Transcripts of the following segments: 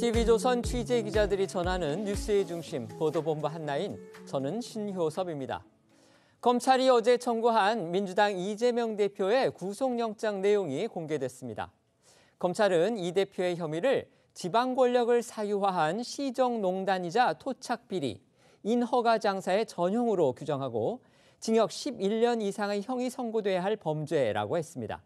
TV조선 취재 기자들이 전하는 뉴스의 중심, 보도본부 한나인, 저는 신효섭입니다. 검찰이 어제 청구한 민주당 이재명 대표의 구속영장 내용이 공개됐습니다. 검찰은 이 대표의 혐의를 지방 권력을 사유화한 시정농단이자 토착비리, 인허가 장사의 전형으로 규정하고 징역 11년 이상의 형이 선고돼야 할 범죄라고 했습니다.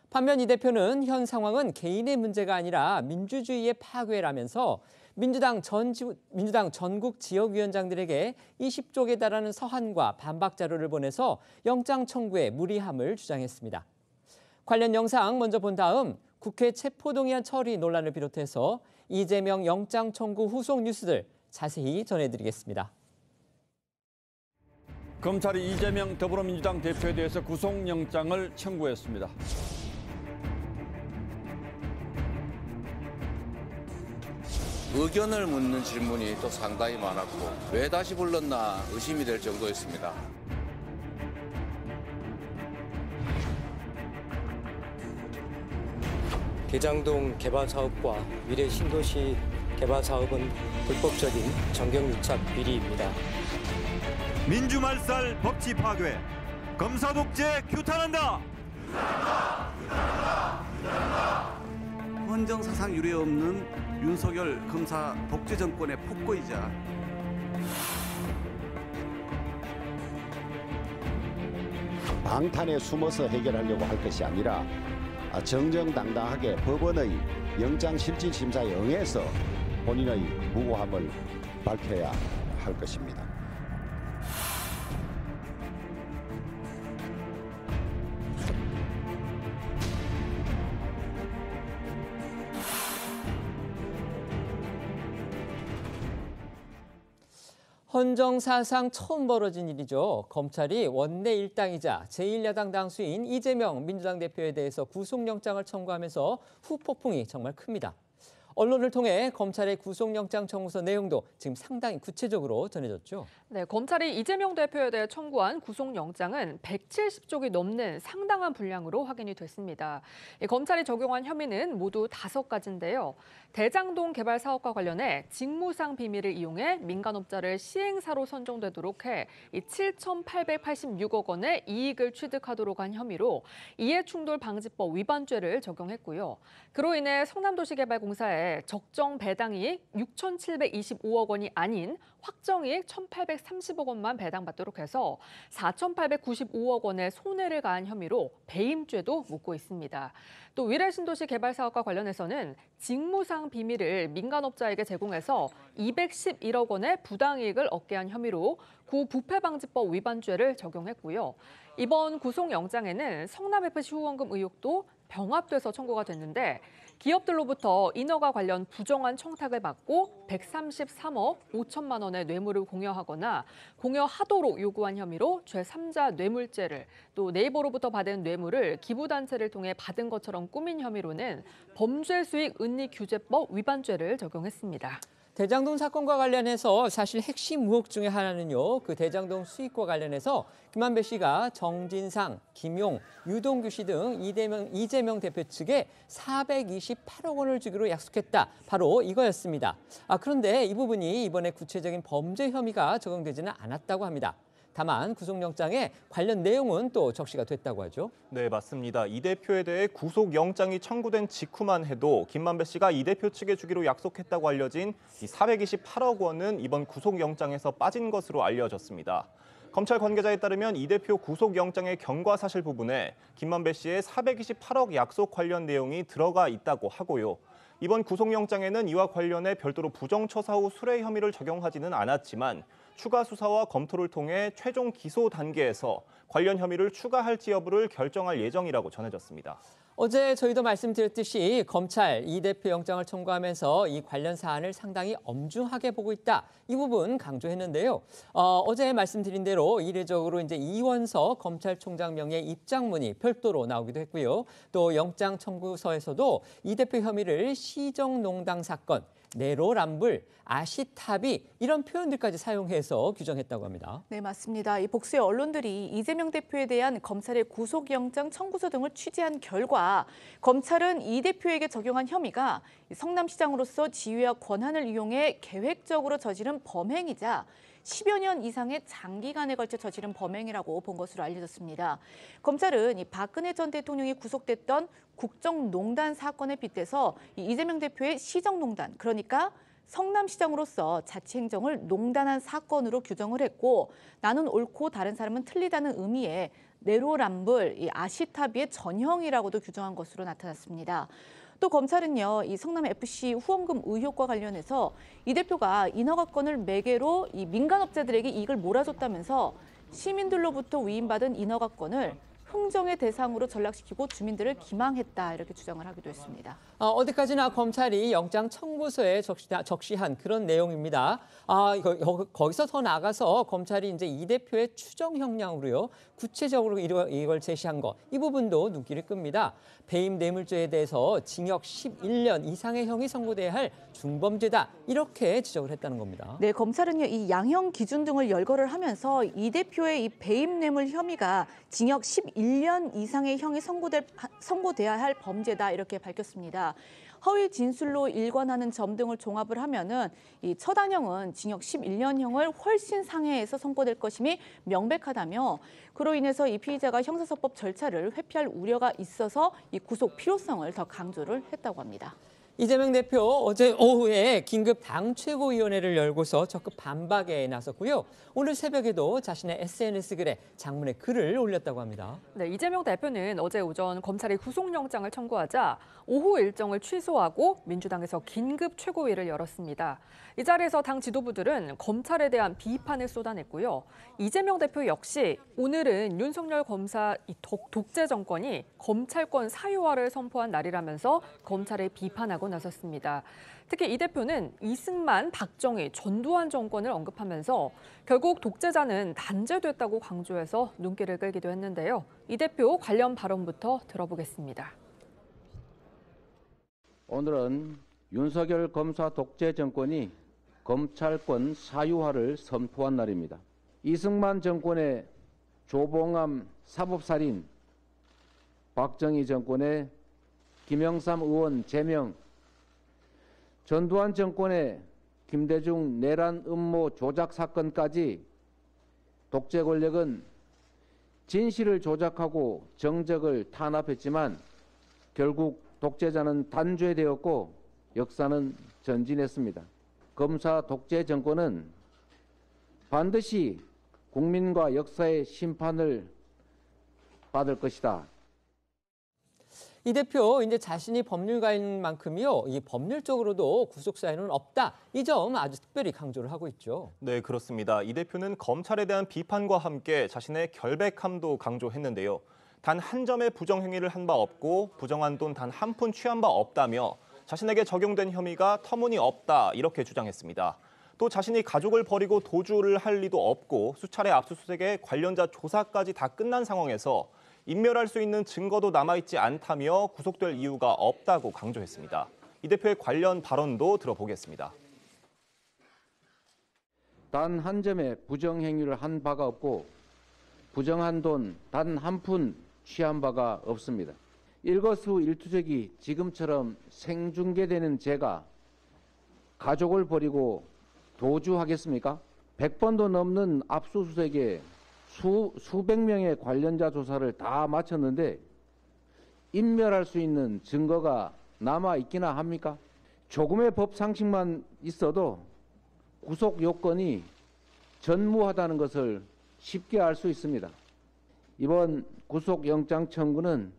반면 이 대표는 현 상황은 개인의 문제가 아니라 민주주의의 파괴라면서 민주당 전국 지역위원장들에게 20쪽에 달하는 서한과 반박 자료를 보내서 영장 청구에 무리함을 주장했습니다. 관련 영상 먼저 본 다음 국회 체포동의안 처리 논란을 비롯해서 이재명 영장 청구 후속 뉴스들 자세히 전해드리겠습니다. 검찰이 이재명 더불어민주당 대표에 대해서 구속영장을 청구했습니다. 의견을 묻는 질문이 또 상당히 많았고 왜 다시 불렀나 의심이 될 정도였습니다. 대장동 개발 사업과 미래 신도시 개발 사업은 불법적인 정경유착 비리입니다. 민주말살 법치 파괴, 검사 독재 규탄한다. 헌정 사상 유례 없는 윤석열 검사 독재 정권의 폭거이자 방탄에 숨어서 해결하려고 할 것이 아니라 정정당당하게 법원의 영장실질심사에 응해서 본인의 무고함을 밝혀야 할 것입니다. 헌정사상 처음 벌어진 일이죠. 검찰이 원내 일당이자 제1야당 당수인 이재명 민주당 대표에 대해서 구속영장을 청구하면서 후폭풍이 정말 큽니다. 언론을 통해 검찰의 구속영장 청구서 내용도 지금 상당히 구체적으로 전해졌죠. 네, 검찰이 이재명 대표에 대해 청구한 구속영장은 170쪽이 넘는 상당한 분량으로 확인이 됐습니다. 검찰이 적용한 혐의는 모두 5가지인데요. 대장동 개발 사업과 관련해 직무상 비밀을 이용해 민간업자를 시행사로 선정되도록 해 7,886억 원의 이익을 취득하도록 한 혐의로 이해충돌방지법 위반죄를 적용했고요. 그로 인해 성남도시개발공사에 적정 배당이익 6,725억 원이 아닌 확정이익 1,830억 원만 배당받도록 해서 4,895억 원의 손해를 가한 혐의로 배임죄도 묻고 있습니다. 또 위례신도시 개발 사업과 관련해서는 직무상 비밀을 민간업자에게 제공해서 211억 원의 부당이익을 얻게 한 혐의로 구부패방지법 위반죄를 적용했고요. 이번 구속영장에는 성남FC 후원금 의혹도 병합돼서 청구가 됐는데 기업들로부터 인허가 관련 부정한 청탁을 받고 133억 5천만 원의 뇌물을 공여하거나 공여하도록 요구한 혐의로 제3자 뇌물죄를, 또 네이버로부터 받은 뇌물을 기부단체를 통해 받은 것처럼 꾸민 혐의로는 범죄수익은닉규제법 위반죄를 적용했습니다. 대장동 사건과 관련해서 사실 핵심 의혹 중에 하나는요. 그 대장동 수익과 관련해서 김만배 씨가 정진상, 김용, 유동규 씨 등 이재명 대표 측에 428억 원을 주기로 약속했다. 바로 이거였습니다. 그런데 이 부분이 이번에 구체적인 범죄 혐의가 적용되지는 않았다고 합니다. 다만 구속영장에 관련 내용은 또 적시가 됐다고 하죠. 네, 맞습니다. 이 대표에 대해 구속영장이 청구된 직후만 해도 김만배 씨가 이 대표 측에 주기로 약속했다고 알려진 이 428억 원은 이번 구속영장에서 빠진 것으로 알려졌습니다. 검찰 관계자에 따르면 이 대표 구속영장의 경과사실 부분에 김만배 씨의 428억 약속 관련 내용이 들어가 있다고 하고요. 이번 구속영장에는 이와 관련해 별도로 부정처사 후 수뢰 혐의를 적용하지는 않았지만 추가 수사와 검토를 통해 최종 기소 단계에서 관련 혐의를 추가할지 여부를 결정할 예정이라고 전해졌습니다. 어제 저희도 말씀드렸듯이 검찰 이 대표 영장을 청구하면서 이 관련 사안을 상당히 엄중하게 보고 있다. 이 부분 강조했는데요. 어제 말씀드린 대로 이례적으로 이제 이원석 검찰총장 명의 입장문이 별도로 나오기도 했고요. 또 영장 청구서에서도 이 대표 혐의를 시정농단 사건, 내로남불, 아시타비 이런 표현들까지 사용해서 규정했다고 합니다. 네, 맞습니다. 이 복수의 언론들이 이재명 대표에 대한 검찰의 구속영장 청구서 등을 취재한 결과 검찰은 이 대표에게 적용한 혐의가 성남시장으로서 지위와 권한을 이용해 계획적으로 저지른 범행이자 10여 년 이상의 장기간에 걸쳐 저지른 범행이라고 본 것으로 알려졌습니다. 검찰은 이 박근혜 전 대통령이 구속됐던 국정농단 사건에 빗대서 이재명 대표의 시정농단, 그러니까 성남시장으로서 자치행정을 농단한 사건으로 규정을 했고, 나는 옳고 다른 사람은 틀리다는 의미의 내로남불, 이 아시타비의 전형이라고도 규정한 것으로 나타났습니다. 또 검찰은요, 이 성남FC 후원금 의혹과 관련해서 이 대표가 인허가권을 매개로 이 민간업자들에게 이익을 몰아줬다면서 시민들로부터 위임받은 인허가권을 흥정의 대상으로 전락시키고 주민들을 기망했다, 이렇게 주장을 하기도 했습니다. 어디까지나 검찰이 영장 청구서에 적시한 그런 내용입니다. 거기서 더 나가서 검찰이 이제 이 대표의 추정 형량으로요, 구체적으로 이걸 제시한 거, 이 부분도 눈길을 끕니다. 배임 뇌물죄에 대해서 징역 11년 이상의 형이 선고돼야 할 중범죄다, 이렇게 지적을 했다는 겁니다. 네, 검찰은요, 이 양형 기준 등을 열거를 하면서 이 대표의 이 배임 뇌물 혐의가 징역 11년 이상의 형이 선고돼야 할 범죄다, 이렇게 밝혔습니다. 허위 진술로 일관하는 점 등을 종합을 하면은 이 처단형은 징역 11년형을 훨씬 상회해서 선고될 것임이 명백하다며, 그로 인해서 이 피의자가 형사소법 절차를 회피할 우려가 있어서 이 구속 필요성을 더 강조를 했다고 합니다. 이재명 대표 어제 오후에 긴급 당 최고위원회를 열고서 적극 반박에 나섰고요. 오늘 새벽에도 자신의 SNS 글에 장문의 글을 올렸다고 합니다. 네, 이재명 대표는 어제 오전 검찰이 구속영장을 청구하자 오후 일정을 취소하고 민주당에서 긴급 최고위를 열었습니다. 이 자리에서 당 지도부들은 검찰에 대한 비판을 쏟아냈고요. 이재명 대표 역시 오늘은 윤석열 검사 독재 정권이 검찰권 사유화를 선포한 날이라면서 검찰을 비판하고 나섰습니다. 특히 이 대표는 이승만, 박정희, 전두환 정권을 언급하면서 결국 독재자는 단죄됐다고 강조해서 눈길을 끌기도 했는데요. 이 대표 관련 발언부터 들어보겠습니다. 오늘은 윤석열 검사 독재 정권이 검찰권 사유화를 선포한 날입니다. 이승만 정권의 조봉암 사법살인, 박정희 정권의 김영삼 의원 제명, 전두환 정권의 김대중 내란 음모 조작 사건까지 독재 권력은 진실을 조작하고 정적을 탄압했지만 결국 독재자는 단죄되었고 역사는 전진했습니다. 검사 독재 정권은 반드시 국민과 역사의 심판을 받을 것이다. 이 대표 이제 자신이 법률가인 만큼요, 이 법률적으로도 구속 사유는 없다, 이 점 아주 특별히 강조를 하고 있죠. 네, 그렇습니다. 이 대표는 검찰에 대한 비판과 함께 자신의 결백함도 강조했는데요. 단 한 점의 부정행위를 한 바 없고 부정한 돈 단 한 푼 취한 바 없다며 자신에게 적용된 혐의가 터무니없다, 이렇게 주장했습니다. 또 자신이 가족을 버리고 도주를 할 리도 없고 수차례 압수수색에 관련자 조사까지 다 끝난 상황에서 인멸할 수 있는 증거도 남아있지 않다며 구속될 이유가 없다고 강조했습니다. 이 대표의 관련 발언도 들어보겠습니다. 단 한 점의 부정행위를 한 바가 없고 부정한 돈 단 한 푼 취한 바가 없습니다. 일거수일투족이 지금처럼 생중계되는 제가 가족을 버리고 도주하겠습니까? 100번도 넘는 압수수색에 수백 명의 관련자 조사를 다 마쳤는데 인멸할 수 있는 증거가 남아있기나 합니까? 조금의 법 상식만 있어도 구속 요건이 전무하다는 것을 쉽게 알 수 있습니다. 이번 구속영장 청구는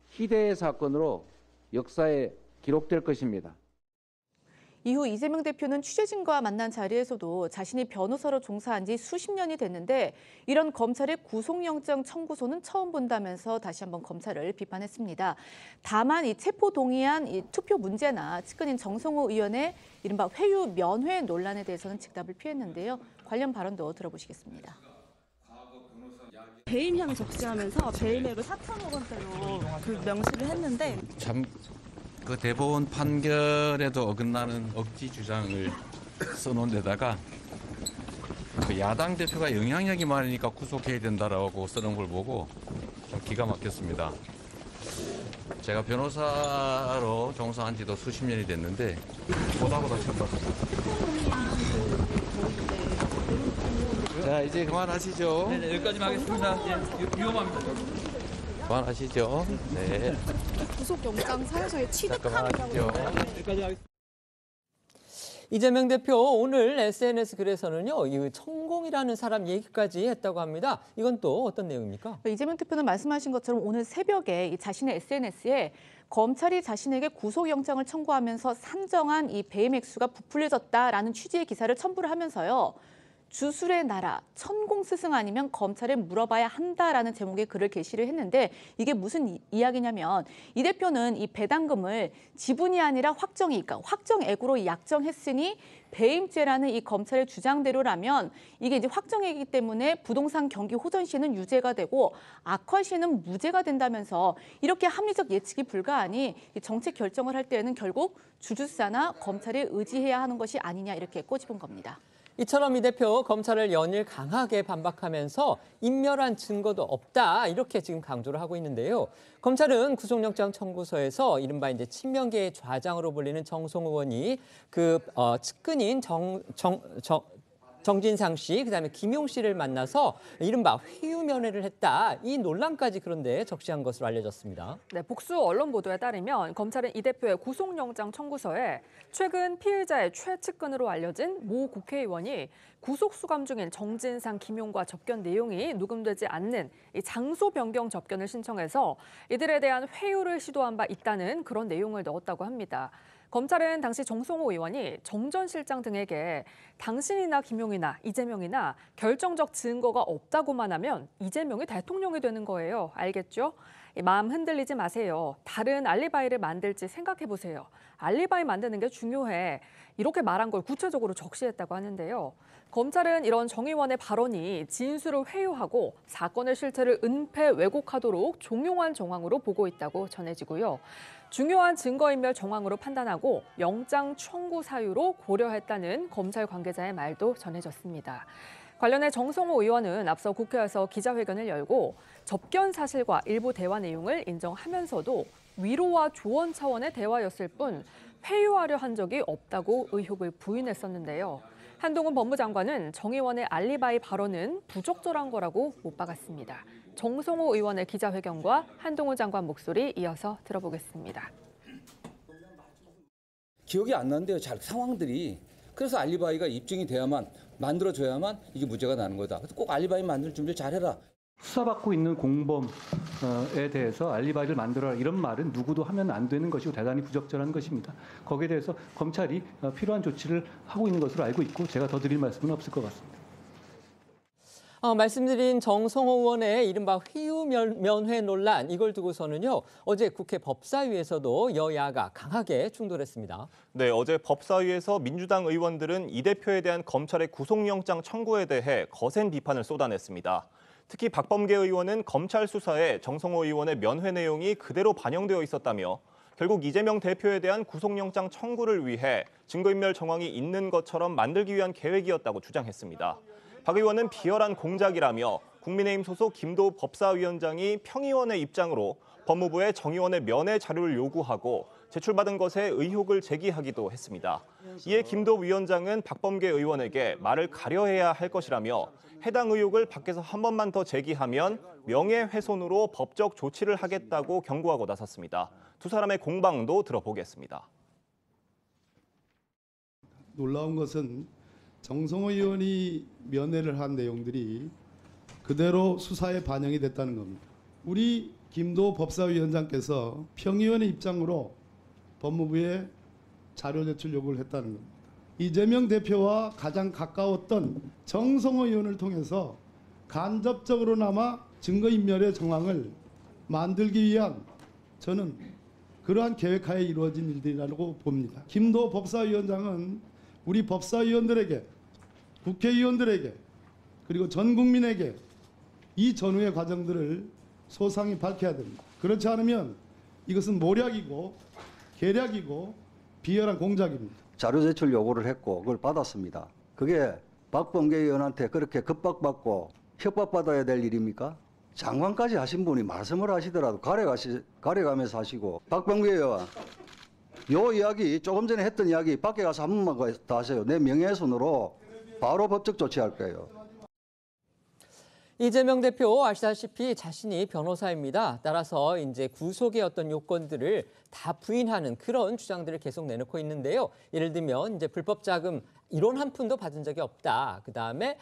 희대의 사건으로 역사에 기록될 것입니다. 이후 이재명 대표는 취재진과 만난 자리에서도 자신이 변호사로 종사한 지 수십 년이 됐는데 이런 검찰의 구속영장 청구서는 처음 본다면서 다시 한번 검찰을 비판했습니다. 다만 이 체포 동의안 이 투표 문제나 측근인 정성호 의원의 이른바 회유 면회 논란에 대해서는 즉답을 피했는데요. 관련 발언도 들어보시겠습니다. 배임형 적시하면서 배임액을 4천억 원대로 그 명시를 했는데 그 대법원 판결에도 어긋나는 억지 주장을 써놓은 데다가 그 야당 대표가 영향력이 많으니까 구속해야 된다라고 써놓은 걸 보고 좀 기가 막혔습니다. 제가 변호사로 종사한 지도 수십 년이 됐는데 보다보다 처음 봤습니다. 자, 이제 그만하시죠. 네, 여기까지만 하겠습니다. 위험합니다. 그만하시죠. 네. 구속영장 사유서에 취득함이라고. 여기까지 하겠습니다. 이재명 대표 오늘 SNS 글에서는요, 이 천공이라는 사람 얘기까지 했다고 합니다. 이건 또 어떤 내용입니까? 이재명 대표는 말씀하신 것처럼 오늘 새벽에 자신의 SNS에 검찰이 자신에게 구속영장을 청구하면서 산정한 이 배임 액수가 부풀려졌다라는 취지의 기사를 첨부를 하면서요. 주술의 나라, 천공 스승 아니면 검찰에 물어봐야 한다라는 제목의 글을 게시를 했는데 이게 무슨 이야기냐면 이 대표는 이 배당금을 지분이 아니라 확정이익, 그러니까 확정액으로 약정했으니 배임죄라는 이 검찰의 주장대로라면 이게 이제 확정액이기 때문에 부동산 경기 호전 시에는 유죄가 되고 악화 시에는 무죄가 된다면서 이렇게 합리적 예측이 불가하니 정책 결정을 할 때에는 결국 주주사나 검찰에 의지해야 하는 것이 아니냐 이렇게 꼬집은 겁니다. 이처럼 이 대표 검찰을 연일 강하게 반박하면서 인멸한 증거도 없다 이렇게 지금 강조를 하고 있는데요. 검찰은 구속영장 청구서에서 이른바 이제 친명계의 좌장으로 불리는 정성호 의원이 그 측근인 정진상 씨, 그다음에 김용 씨를 만나서 이른바 회유면회를 했다. 이 논란까지 그런데 적시한 것으로 알려졌습니다. 네, 복수 언론 보도에 따르면 검찰은 이 대표의 구속영장 청구서에 최근 피의자의 최측근으로 알려진 모 국회의원이 구속수감 중인 정진상, 김용과 접견 내용이 녹음되지 않는 이 장소 변경 접견을 신청해서 이들에 대한 회유를 시도한 바 있다는 그런 내용을 넣었다고 합니다. 검찰은 당시 정성호 의원이 정 전 실장 등에게 당신이나 김용이나 이재명이나 결정적 증거가 없다고만 하면 이재명이 대통령이 되는 거예요. 알겠죠? 마음 흔들리지 마세요. 다른 알리바이를 만들지 생각해 보세요. 알리바이 만드는 게 중요해. 이렇게 말한 걸 구체적으로 적시했다고 하는데요. 검찰은 이런 정 의원의 발언이 진술을 회유하고 사건의 실체를 은폐 왜곡하도록 종용한 정황으로 보고 있다고 전해지고요. 중요한 증거인멸 정황으로 판단하고 영장 청구 사유로 고려했다는 검찰 관계자의 말도 전해졌습니다. 관련해 정성호 의원은 앞서 국회에서 기자회견을 열고 접견 사실과 일부 대화 내용을 인정하면서도 위로와 조언 차원의 대화였을 뿐 회유하려 한 적이 없다고 의혹을 부인했었는데요. 한동훈 법무장관은 정 의원의 알리바이 발언은 부적절한 거라고 못 박았습니다. 정성호 의원의 기자회견과 한동훈 장관 목소리 이어서 들어보겠습니다. 기억이 안 나는데요. 잘 상황들이. 그래서 알리바이가 입증이 돼야만 만들어져야만 이게 무죄가 나는 거다. 그래서 꼭 알리바이 만들 준비를 잘해라. 수사받고 있는 공범에 대해서 알리바이를 만들어라 이런 말은 누구도 하면 안 되는 것이고 대단히 부적절한 것입니다. 거기에 대해서 검찰이 필요한 조치를 하고 있는 것으로 알고 있고 제가 더 드릴 말씀은 없을 것 같습니다. 말씀드린 정성호 의원의 이른바 회유면회 논란 이걸 두고서는요. 어제 국회 법사위에서도 여야가 강하게 충돌했습니다. 네, 어제 법사위에서 민주당 의원들은 이 대표에 대한 검찰의 구속영장 청구에 대해 거센 비판을 쏟아냈습니다. 특히 박범계 의원은 검찰 수사에 정성호 의원의 면회 내용이 그대로 반영되어 있었다며 결국 이재명 대표에 대한 구속영장 청구를 위해 증거인멸 정황이 있는 것처럼 만들기 위한 계획이었다고 주장했습니다. 박 의원은 비열한 공작이라며 국민의힘 소속 김도우 법사위원장이 평의원의 입장으로 법무부에 정 의원의 면회 자료를 요구하고 제출받은 것에 의혹을 제기하기도 했습니다. 이에 김도우 위원장은 박범계 의원에게 말을 가려해야 할 것이라며 해당 의혹을 밖에서 한 번만 더 제기하면 명예훼손으로 법적 조치를 하겠다고 경고하고 나섰습니다. 두 사람의 공방도 들어보겠습니다. 놀라운 것은 정성호 의원이 면회를 한 내용들이 그대로 수사에 반영이 됐다는 겁니다. 우리 김도우 법사위원장께서 평의원의 입장으로 법무부에 자료 제출 요구를 했다는 겁니다. 이재명 대표와 가장 가까웠던 정성호 의원을 통해서 간접적으로나마 증거인멸의 정황을 만들기 위한 저는 그러한 계획하에 이루어진 일들이라고 봅니다. 김도우 법사위원장은 우리 법사위원들에게, 국회의원들에게, 그리고 전 국민에게 이 전후의 과정들을 소상히 밝혀야 됩니다. 그렇지 않으면 이것은 모략이고 계략이고 비열한 공작입니다. 자료 제출 요구를 했고 그걸 받았습니다. 그게 박범계 의원한테 그렇게 급박받고 협박받아야 될 일입니까? 장관까지 하신 분이 말씀을 하시더라도 가려가면서 하시고. 박범계 의원, 요 이야기 조금 전에 했던 이야기 밖에 가서 한 번만 더 하세요. 내 명예훼손으로 바로 법적 조치할 거예요. 이재명 대표 아시다시피 자신이 변호사입니다. 따라서 이제 구속의 어떤 요건들을 다 부인하는 그런 주장들을 계속 내놓고 있는데요. 예를 들면 이제 불법 자금 1원 한 푼도 받은 적이 없다. 그다음에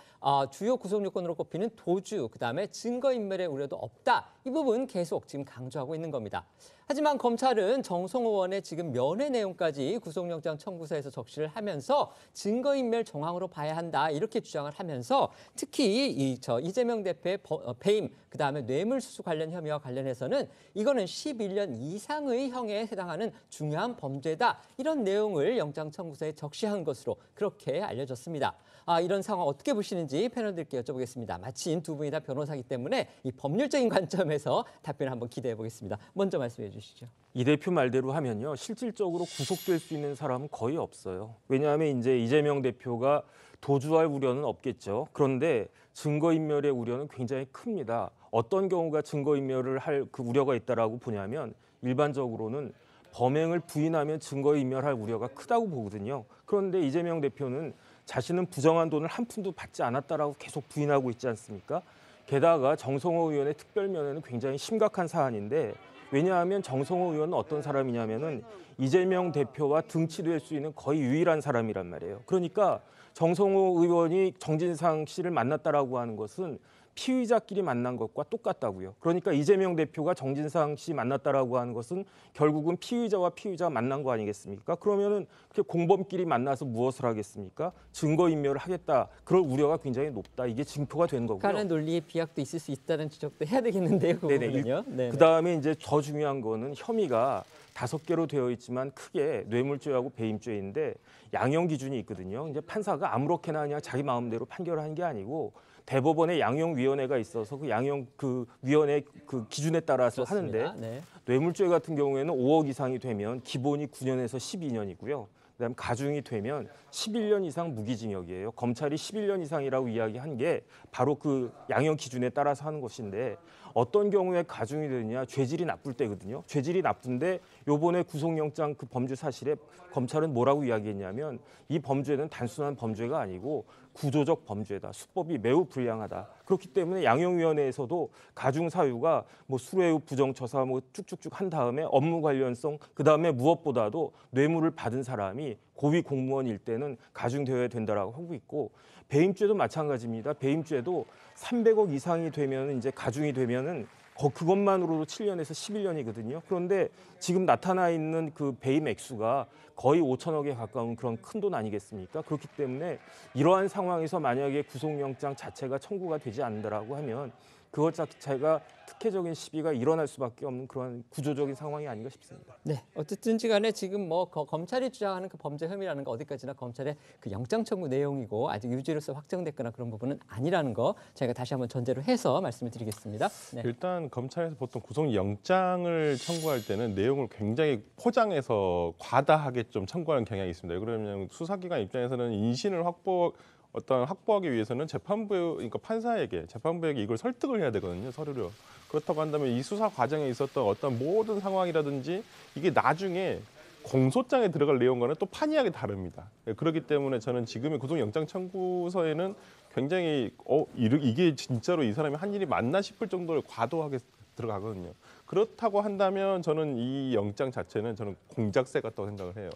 주요 구속 요건으로 꼽히는 도주, 그다음에 증거인멸의 우려도 없다. 이 부분 계속 지금 강조하고 있는 겁니다. 하지만 검찰은 정성호 의원의 지금 면회 내용까지 구속영장 청구서에서 적시를 하면서 증거인멸 정황으로 봐야 한다. 이렇게 주장을 하면서 특히 이재명 대표의 배임, 그다음에 뇌물수수 관련 혐의와 관련해서는 이거는 11년 이상의 형에 해당하는 중요한 범죄다. 이런 내용을 영장 청구서에 적시한 것으로 그렇게 알려졌습니다. 이런 상황 어떻게 보시는지 패널들께 여쭤보겠습니다. 마침 두 분이 다 변호사이기 때문에 이 법률적인 관점에서 답변을 한번 기대해 보겠습니다. 먼저 말씀해 주시죠. 이 대표 말대로 하면요, 실질적으로 구속될 수 있는 사람은 거의 없어요. 왜냐하면 이제 이재명 대표가 도주할 우려는 없겠죠. 그런데 증거인멸의 우려는 굉장히 큽니다. 어떤 경우가 증거인멸을 할 그 우려가 있다라고 보냐면 일반적으로는 범행을 부인하면 증거인멸할 우려가 크다고 보거든요. 그런데 이재명 대표는 자신은 부정한 돈을 한 푼도 받지 않았다라고 계속 부인하고 있지 않습니까? 게다가 정성호 의원의 특별면회는 굉장히 심각한 사안인데, 왜냐하면 정성호 의원은 어떤 사람이냐면은 이재명 대표와 등치될 수 있는 거의 유일한 사람이란 말이에요. 그러니까 정성호 의원이 정진상 씨를 만났다라고 하는 것은 피의자끼리 만난 것과 똑같다고요. 그러니까 이재명 대표가 정진상 씨 만났다라고 하는 것은 결국은 피의자와 피의자가 만난 거 아니겠습니까? 그러면은 공범끼리 만나서 무엇을 하겠습니까? 증거인멸을 하겠다. 그럴 우려가 굉장히 높다. 이게 증표가 된 거고요. 북한의 논리의 비약도 있을 수 있다는 지적도 해야 되겠는데요. 그 그다음에 이제 더 중요한 거는 혐의가 5개로 되어 있지만 크게 뇌물죄하고 배임죄인데 양형 기준이 있거든요. 이제 판사가 아무렇게나 그냥 자기 마음대로 판결을 한 게 아니고 대법원의 양형위원회가 있어서 그 양형 그 위원회 그 기준에 따라서 그렇습니다. 하는데 뇌물죄 같은 경우에는 5억 이상이 되면 기본이 9년에서 12년이고요. 그다음 가중이 되면 11년 이상 무기징역이에요. 검찰이 11년 이상이라고 이야기한 게 바로 그 양형 기준에 따라서 하는 것인데 어떤 경우에 가중이 되느냐, 죄질이 나쁠 때거든요. 죄질이 나쁜데 요번에 구속영장 그 범죄 사실에 검찰은 뭐라고 이야기했냐면 이 범죄는 단순한 범죄가 아니고 구조적 범죄다. 수법이 매우 불량하다. 그렇기 때문에 양형위원회에서도 가중 사유가 뭐 수뢰후 부정처사 뭐 쭉쭉쭉 한 다음에 업무 관련성, 그 다음에 무엇보다도 뇌물을 받은 사람이 고위 공무원일 때는 가중되어야 된다라고 하고 있고, 배임죄도 마찬가지입니다. 배임죄도 300억 이상이 되면 이제 가중이 되면은 그것만으로도 7년에서 11년이거든요. 그런데 지금 나타나 있는 그 배임 액수가 거의 5천억에 가까운 그런 큰 돈 아니겠습니까? 그렇기 때문에 이러한 상황에서 만약에 구속영장 자체가 청구가 되지 않는다라고 하면 그것 자체가 특혜적인 시비가 일어날 수밖에 없는 그런 구조적인 상황이 아닌가 싶습니다. 네, 어쨌든지 간에 지금 뭐 검찰이 주장하는 그 범죄 혐의라는 거 어디까지나 검찰의 그 영장 청구 내용이고 아직 유죄로서 확정됐거나 그런 부분은 아니라는 거 저희가 다시 한번 전제로 해서 말씀을 드리겠습니다. 네. 일단 검찰에서 보통 구속영장을 청구할 때는 내용을 굉장히 포장해서 과다하게 좀 청구하는 경향이 있습니다. 그러면 수사기관 입장에서는 인신을 확보하기 위해서는 그러니까 재판부에게 이걸 설득을 해야 되거든요, 서류로. 그렇다고 한다면 이 수사 과정에 있었던 어떤 모든 상황이라든지 이게 나중에 공소장에 들어갈 내용과는 또 판이하게 다릅니다. 그렇기 때문에 저는 지금의 구속영장 청구서에는 굉장히 이게 진짜로 이 사람이 한 일이 맞나 싶을 정도로 과도하게 들어가거든요. 그렇다고 한다면 저는 이 영장 자체는 저는 공작새 같다고 생각을 해요.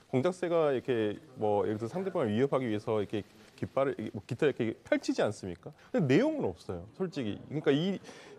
공작새가 이렇게 뭐 예를 들어 상대방을 위협하기 위해서 이렇게 깃발을 이렇게 펼치지 않습니까? 근데 내용은 없어요, 솔직히. 그러니까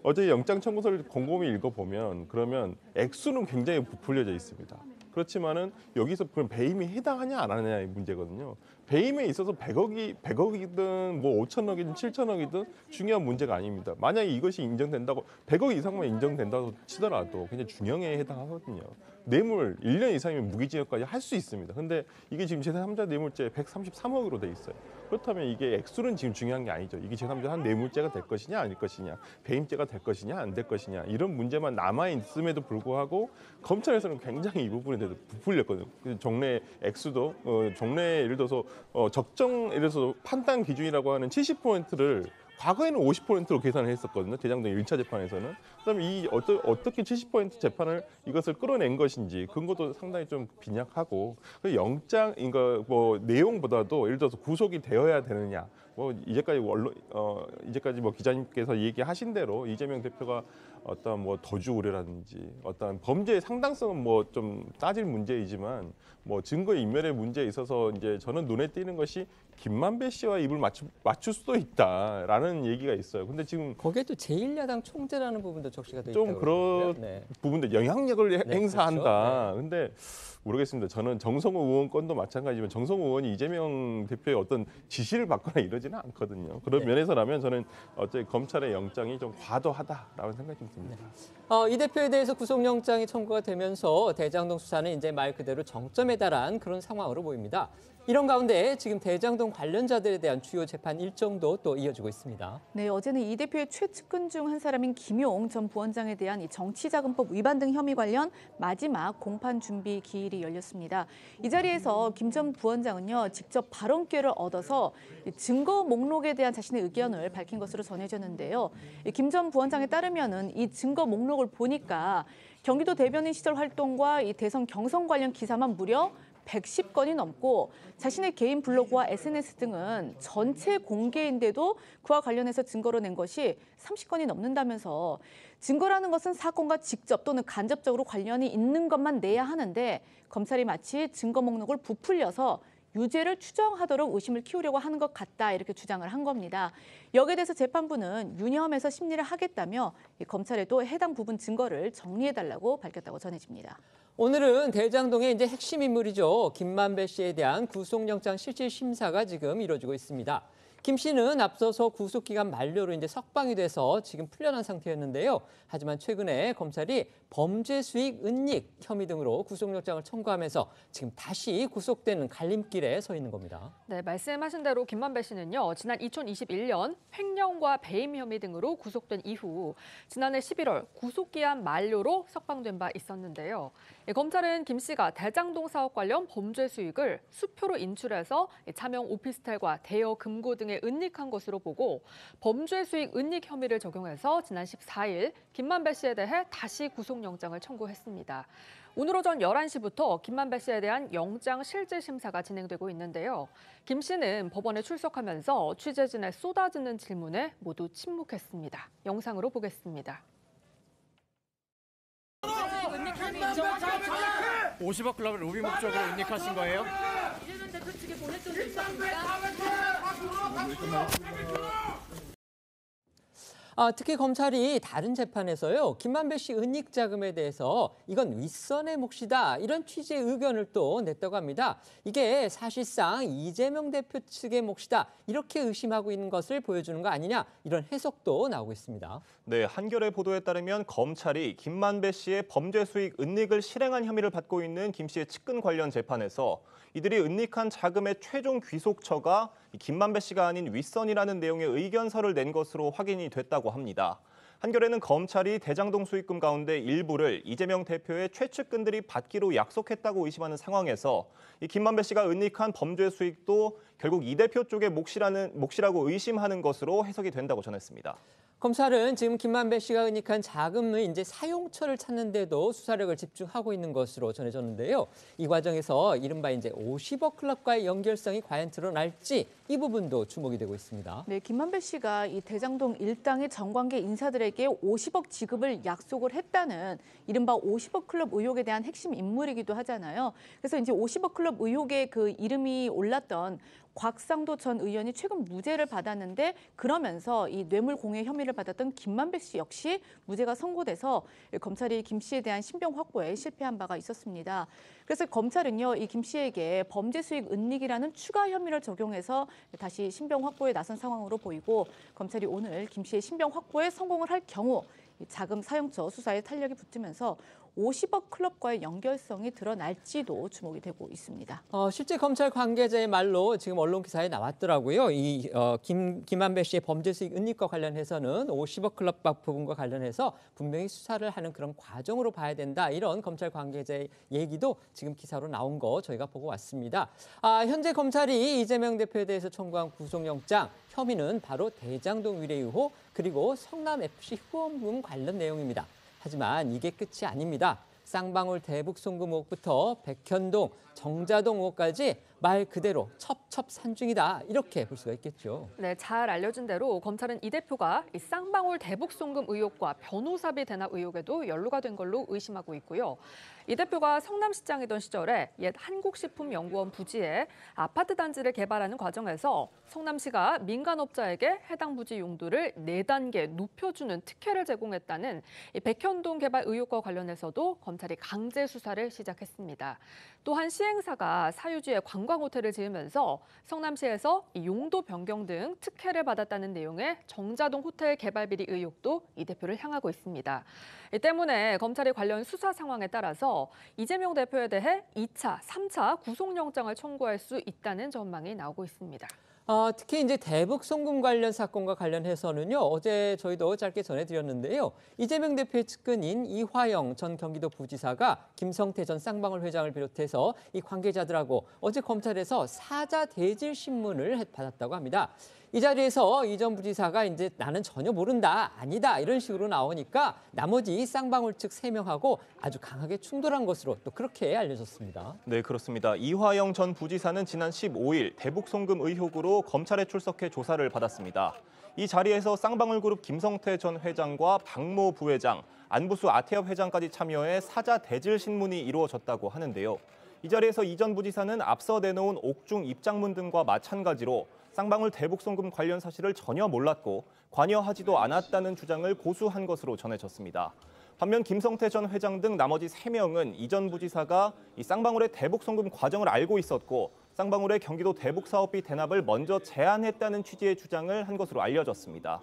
어제 영장 청구서를 곰곰이 읽어보면 그러면 액수는 굉장히 부풀려져 있습니다. 그렇지만은 여기서 배임이 해당하냐 안 하느냐의 문제거든요. 배임에 있어서 100억이든 뭐 5천억이든 7천억이든 중요한 문제가 아닙니다. 만약에 이것이 인정된다고 100억 이상만 인정된다고 치더라도 그냥 중형에 해당하거든요. 뇌물 1년 이상이면 무기징역까지 할 수 있습니다. 근데 이게 지금 제3자 뇌물죄 133억으로 돼 있어요. 그렇다면 이게 액수는 지금 중요한 게 아니죠. 이게 제3자 한 뇌물죄가 될 것이냐 아닐 것이냐, 배임죄가 될 것이냐 안 될 것이냐 이런 문제만 남아 있음에도 불구하고 검찰에서는 굉장히 이 부분에 대해서 부풀렸거든요. 종래 액수도 종래 예를 들어서 적정 예를 들어서 판단 기준이라고 하는 70%를 과거에는 50%로 계산을 했었거든요. 대장동 1차 재판에서는. 그다음에 이 어떻게 70% 재판을 이것을 끌어낸 것인지 그것도 상당히 좀 빈약하고 영장 그러니까 뭐 내용보다도 예를 들어서 구속이 되어야 되느냐. 뭐 이제까지 이제까지 뭐 기자님께서 얘기하신 대로 이재명 대표가 어떤 뭐 도주 우려라든지 어떤 범죄의 상당성은 뭐 좀 따질 문제이지만 뭐 증거 인멸의 문제에 있어서 이제 저는 눈에 띄는 것이 김만배 씨와 입을 맞출 수도 있다라는 얘기가 있어요. 근데 지금 거기에 또 제1야당 총재라는 부분도 적시가 돼 있다고 좀 그런 부분들 영향력을 행사한다. 그렇죠. 근데 모르겠습니다. 저는 정성호 의원 건도 마찬가지지만 정성호 의원이 이재명 대표의 어떤 지시를 받거나 이러지는 않거든요. 그런 면에서라면 저는 어째 검찰의 영장이 좀 과도하다라는 생각이 좀 듭니다. 이 대표에 대해서 구속영장이 청구가 되면서 대장동 수사는 이제 말 그대로 정점에 달한 그런 상황으로 보입니다. 이런 가운데 지금 대장동 관련자들에 대한 주요 재판 일정도 또 이어지고 있습니다. 네, 어제는 이 대표의 최측근 중 한 사람인 김용 전 부원장에 대한 이 정치자금법 위반 등 혐의 관련 마지막 공판 준비 기일이 열렸습니다. 이 자리에서 김 전 부원장은요, 직접 발언 기회를 얻어서 증거 목록에 대한 자신의 의견을 밝힌 것으로 전해졌는데요. 김 전 부원장에 따르면은 이 증거 목록을 보니까 경기도 대변인 시절 활동과 이 대선 경선 관련 기사만 무려 110건이 넘고 자신의 개인 블로그와 SNS 등은 전체 공개인데도 그와 관련해서 증거로 낸 것이 30건이 넘는다면서 증거라는 것은 사건과 직접 또는 간접적으로 관련이 있는 것만 내야 하는데 검찰이 마치 증거 목록을 부풀려서 유죄를 추정하도록 의심을 키우려고 하는 것 같다 이렇게 주장을 한 겁니다. 여기에 대해서 재판부는 유념해서 심리를 하겠다며 검찰에도 해당 부분 증거를 정리해달라고 밝혔다고 전해집니다. 오늘은 대장동의 이제 핵심 인물이죠. 김만배 씨에 대한 구속영장 실질 심사가 지금 이루어지고 있습니다. 김 씨는 앞서서 구속기간 만료로 이제 석방이 돼서 지금 풀려난 상태였는데요. 하지만 최근에 검찰이 범죄 수익 은닉 혐의 등으로 구속영장을 청구하면서 지금 다시 구속되는 갈림길에 서 있는 겁니다. 네, 말씀하신 대로 김만배 씨는요, 지난 2021년 횡령과 배임 혐의 등으로 구속된 이후 지난해 11월 구속기한 만료로 석방된 바 있었는데요. 검찰은 김 씨가 대장동 사업 관련 범죄 수익을 수표로 인출해서 차명 오피스텔과 대여 금고 등에 은닉한 것으로 보고 범죄 수익 은닉 혐의를 적용해서 지난 14일 김만배 씨에 대해 다시 구속영장을 청구했습니다. 오늘 오전 11시부터 김만배 씨에 대한 영장 실질 심사가 진행되고 있는데요. 김 씨는 법원에 출석하면서 취재진의 쏟아지는 질문에 모두 침묵했습니다. 영상으로 보겠습니다. 50억 클럽을 로비 목적으로 은닉하신 거예요? 이재명 대표 측에 보냈던 수 있습니까? 특히 검찰이 다른 재판에서요, 김만배 씨 은닉 자금에 대해서 이건 윗선의 몫이다 이런 취지의 의견을 또 냈다고 합니다. 이게 사실상 이재명 대표 측의 몫이다 이렇게 의심하고 있는 것을 보여주는 거 아니냐 이런 해석도 나오고 있습니다. 네, 한겨레 보도에 따르면 검찰이 김만배 씨의 범죄 수익 은닉을 실행한 혐의를 받고 있는 김 씨의 측근 관련 재판에서 이들이 은닉한 자금의 최종 귀속처가 김만배 씨가 아닌 윗선이라는 내용의 의견서를 낸 것으로 확인이 됐다고 합니다. 한겨레는 검찰이 대장동 수익금 가운데 일부를 이재명 대표의 최측근들이 받기로 약속했다고 의심하는 상황에서 이 김만배 씨가 은닉한 범죄 수익도 결국 이 대표 쪽의 몫이라고 의심하는 것으로 해석이 된다고 전했습니다. 검찰은 지금 김만배 씨가 은닉한 자금의 이제 사용처를 찾는 데도 수사력을 집중하고 있는 것으로 전해졌는데요. 이 과정에서 이른바 이제 50억 클럽과의 연결성이 과연 드러날지 이 부분도 주목이 되고 있습니다. 네, 김만배 씨가 이 대장동 일당의 정관계 인사들에게 50억 지급을 약속을 했다는 이른바 50억 클럽 의혹에 대한 핵심 인물이기도 하잖아요. 그래서 이제 50억 클럽 의혹의 그 이름이 올랐던 곽상도 전 의원이 최근 무죄를 받았는데 그러면서 이 뇌물공여 혐의를 받았던 김만배 씨 역시 무죄가 선고돼서 검찰이 김 씨에 대한 신병 확보에 실패한 바가 있었습니다. 그래서 검찰은요, 이 김 씨에게 범죄 수익 은닉이라는 추가 혐의를 적용해서 다시 신병 확보에 나선 상황으로 보이고 검찰이 오늘 김 씨의 신병 확보에 성공을 할 경우 자금 사용처 수사에 탄력이 붙으면서 50억 클럽과의 연결성이 드러날지도 주목이 되고 있습니다. 실제 검찰 관계자의 말로 지금 언론 기사에 나왔더라고요. 김만배 씨의 범죄 수익 은닉과 관련해서는 50억 클럽 부분과 관련해서 분명히 수사를 하는 그런 과정으로 봐야 된다. 이런 검찰 관계자의 얘기도 지금 기사로 나온 거 저희가 보고 왔습니다. 현재 검찰이 이재명 대표에 대해서 청구한 구속영장 혐의는 바로 대장동 위례 의혹 그리고 성남FC 후원금 관련 내용입니다. 하지만 이게 끝이 아닙니다. 쌍방울 대북 송금 의혹부터 백현동, 정자동 의혹까지 말 그대로 첩첩산중이다 이렇게 볼 수가 있겠죠. 네, 잘 알려진 대로 검찰은 이 대표가 이 쌍방울 대북 송금 의혹과 변호사비 대납 의혹에도 연루가 된 걸로 의심하고 있고요. 이 대표가 성남시장이던 시절에 옛 한국식품연구원 부지에 아파트 단지를 개발하는 과정에서 성남시가 민간업자에게 해당 부지 용도를 4단계 높여주는 특혜를 제공했다는 이 백현동 개발 의혹과 관련해서도 검찰이 강제 수사를 시작했습니다. 또한 시행사가 사유지에 관광호텔을 지으면서 성남시에서 이 용도 변경 등 특혜를 받았다는 내용의 정자동 호텔 개발 비리 의혹도 이 대표를 향하고 있습니다. 이 때문에 검찰이 관련 수사 상황에 따라서 이재명 대표에 대해 2차, 3차 구속영장을 청구할 수 있다는 전망이 나오고 있습니다. 특히 이제 대북 송금 관련 사건과 관련해서는요. 어제 저희도 짧게 전해드렸는데요. 이재명 대표의 측근인 이화영 전 경기도 부지사가 김성태 전 쌍방울 회장을 비롯해서 이 관계자들하고 어제 검찰에서 사자 대질 신문을 받았다고 합니다. 이 자리에서 이 전 부지사가 이제 나는 전혀 모른다, 아니다 이런 식으로 나오니까 나머지 쌍방울 측 3명하고 아주 강하게 충돌한 것으로 또 그렇게 알려졌습니다. 네, 그렇습니다. 이화영 전 부지사는 지난 15일 대북 송금 의혹으로 검찰에 출석해 조사를 받았습니다. 이 자리에서 쌍방울그룹 김성태 전 회장과 박모 부회장, 안부수 아태엽 회장까지 참여해 사자 대질 신문이 이루어졌다고 하는데요. 이 자리에서 이 전 부지사는 앞서 내놓은 옥중 입장문 등과 마찬가지로 쌍방울 대북 송금 관련 사실을 전혀 몰랐고 관여하지도 않았다는 주장을 고수한 것으로 전해졌습니다. 반면 김성태 전 회장 등 나머지 3명은 이 전 부지사가 이 쌍방울의 대북 송금 과정을 알고 있었고 쌍방울의 경기도 대북 사업비 대납을 먼저 제안했다는 취지의 주장을 한 것으로 알려졌습니다.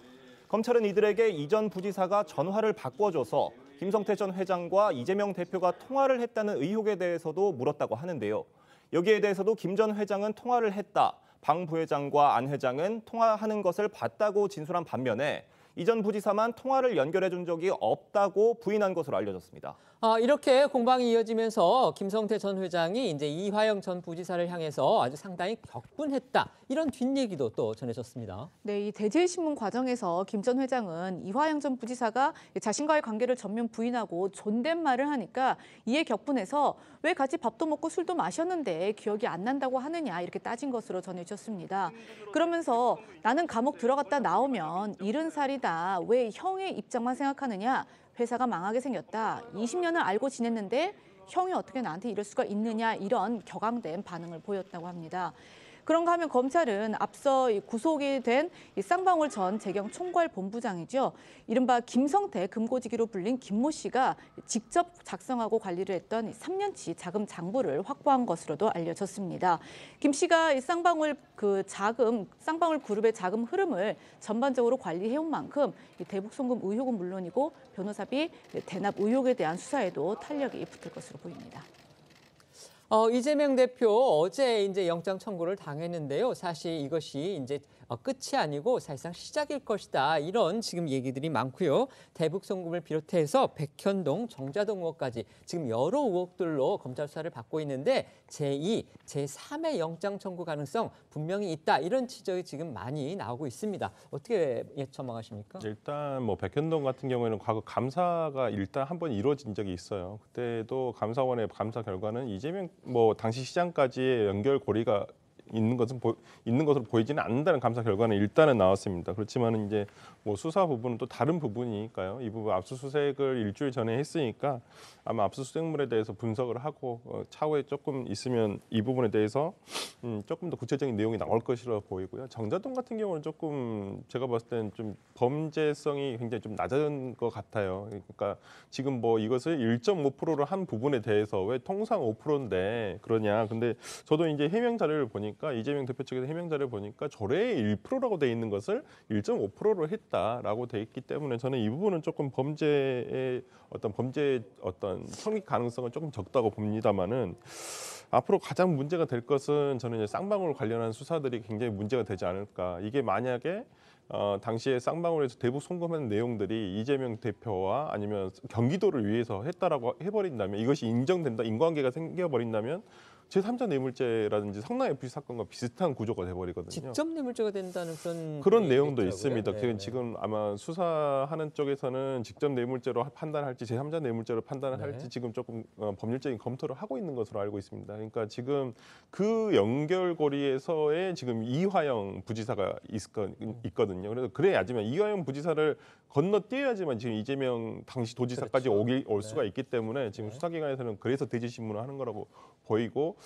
검찰은 이들에게 이 전 부지사가 전화를 바꿔줘서 김성태 전 회장과 이재명 대표가 통화를 했다는 의혹에 대해서도 물었다고 하는데요. 여기에 대해서도 김 전 회장은 통화를 했다. 방 부회장과 안 회장은 통화하는 것을 봤다고 진술한 반면에 이 전 부지사만 통화를 연결해 준 적이 없다고 부인한 것으로 알려졌습니다. 이렇게 공방이 이어지면서 김성태 전 회장이 이제 이화영 전 부지사를 향해서 아주 상당히 격분했다. 이런 뒷얘기도 또 전해졌습니다. 네, 이 대질신문 과정에서 김 전 회장은 이화영 전 부지사가 자신과의 관계를 전면 부인하고 존댓말을 하니까 이에 격분해서 왜 같이 밥도 먹고 술도 마셨는데 기억이 안 난다고 하느냐 이렇게 따진 것으로 전해졌습니다. 그러면서 나는 감옥 들어갔다 나오면 70살이다. 왜 형의 입장만 생각하느냐. 회사가 망하게 생겼다. 20년을 알고 지냈는데 형이 어떻게 나한테 이럴 수가 있느냐 이런 격앙된 반응을 보였다고 합니다. 그런가 하면 검찰은 앞서 구속이 된 쌍방울 전 재경 총괄 본부장이죠. 이른바 김성태 금고지기로 불린 김모 씨가 직접 작성하고 관리를 했던 3년치 자금 장부를 확보한 것으로도 알려졌습니다. 김 씨가 쌍방울 그룹의 자금 흐름을 전반적으로 관리해온 만큼 대북 송금 의혹은 물론이고 변호사비 대납 의혹에 대한 수사에도 탄력이 붙을 것으로 보입니다. 이재명 대표 어제 이제 영장 청구를 당했는데요. 사실 이것이 이제 끝이 아니고 사실상 시작일 것이다. 이런 지금 얘기들이 많고요. 대북 송금을 비롯해서 백현동, 정자동 의혹까지 지금 여러 의혹들로 검찰 수사를 받고 있는데 제2, 제3의 영장 청구 가능성 분명히 있다. 이런 지적이 지금 많이 나오고 있습니다. 어떻게 전망하십니까? 일단 뭐 백현동 같은 경우에는 과거 감사가 일단 한 번 이루어진 적이 있어요. 그때도 감사원의 감사 결과는 이재명 당시 시장까지의 연결고리가 있는 것으로 보이지는 않는다는 감사 결과는 일단은 나왔습니다. 그렇지만 이제 뭐 수사 부분은 또 다른 부분이니까요. 이 부분 압수수색을 일주일 전에 했으니까 아마 압수수색물에 대해서 분석을 하고 차후에 조금 있으면 이 부분에 대해서 조금 더 구체적인 내용이 나올 것이라 보이고요. 정자동 같은 경우는 조금 제가 봤을 때는 좀 범죄성이 굉장히 좀 낮은 것 같아요. 그러니까 지금 뭐 이것을 1.5%를 한 부분에 대해서 왜 통상 5%인데 그러냐. 근데 저도 이제 해명 자료를 보니까 이재명 대표 측에서 해명 자료를 보니까 조례에 1%라고 돼 있는 것을 1.5%로 했다라고 돼 있기 때문에 저는 이 부분은 조금 범죄의 어떤 성립 가능성은 조금 적다고 봅니다만은 앞으로 가장 문제가 될 것은 저는 이제 쌍방울 관련한 수사들이 굉장히 문제가 되지 않을까. 이게 만약에 당시에 쌍방울에서 대북 송금한 내용들이 이재명 대표와 아니면 경기도를 위해서 했다라고 해버린다면 이것이 인정된다, 인과관계가 생겨버린다면 제3자 뇌물죄라든지 성남FC 사건과 비슷한 구조가 돼버리거든요. 직접 뇌물죄가 된다는 그런 내용도 있더라고요. 있습니다. 네. 지금 아마 수사하는 쪽에서는 직접 뇌물죄로 판단할지 제3자 뇌물죄로 판단을 네. 할지 지금 조금 법률적인 검토를 하고 있는 것으로 알고 있습니다. 그러니까 지금 그 연결고리에서의 지금 이화영 부지사가 있거든요. 그래서 그래야지만 이화영 부지사를 건너뛰어야지만 지금 이재명 당시 도지사까지 올 수가 있기 때문에 지금 수사기관에서는 그래서 대지신문을 하는 거라고 보이고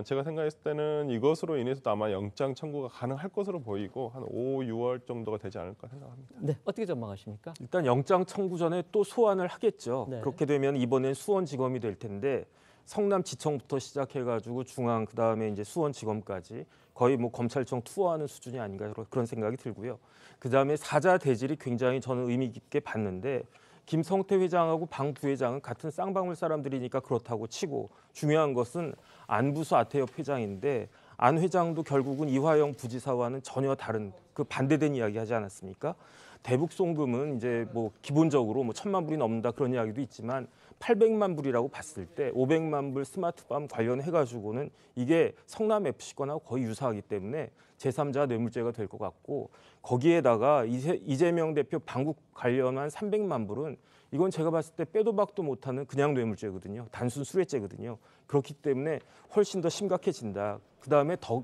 제가 생각했을 때는 이것으로 인해서도 아마 영장 청구가 가능할 것으로 보이고 한 5, 6월 정도가 되지 않을까 생각합니다. 네, 어떻게 전망하십니까? 일단 영장 청구 전에 또 소환을 하겠죠. 네. 그렇게 되면 이번엔 수원지검이 될 텐데 성남지청부터 시작해가지고 중앙 그다음에 이제 수원지검까지 거의 뭐 검찰청 투어하는 수준이 아닌가 그런 생각이 들고요. 그다음에 사자 대질이 굉장히 저는 의미 깊게 봤는데 김성태 회장하고 방 부회장은 같은 쌍방울 사람들이니까 그렇다고 치고 중요한 것은 안부수 아태협 회장인데 안 회장도 결국은 이화영 부지사와는 전혀 다른 그 반대된 이야기 하지 않았습니까? 대북 송금은 이제 뭐 기본적으로 뭐 1,000만 불이 넘는다 그런 이야기도 있지만 800만 불이라고 봤을 때 500만 불 스마트팜 관련해가지고는 이게 성남FC 건하고 거의 유사하기 때문에 제3자 뇌물죄가 될 것 같고 거기에다가 이재명 대표 방북 관련한 300만 불은 이건 제가 봤을 때 빼도 박도 못하는 그냥 뇌물죄거든요. 단순 수뢰죄거든요. 그렇기 때문에 훨씬 더 심각해진다. 그다음에 더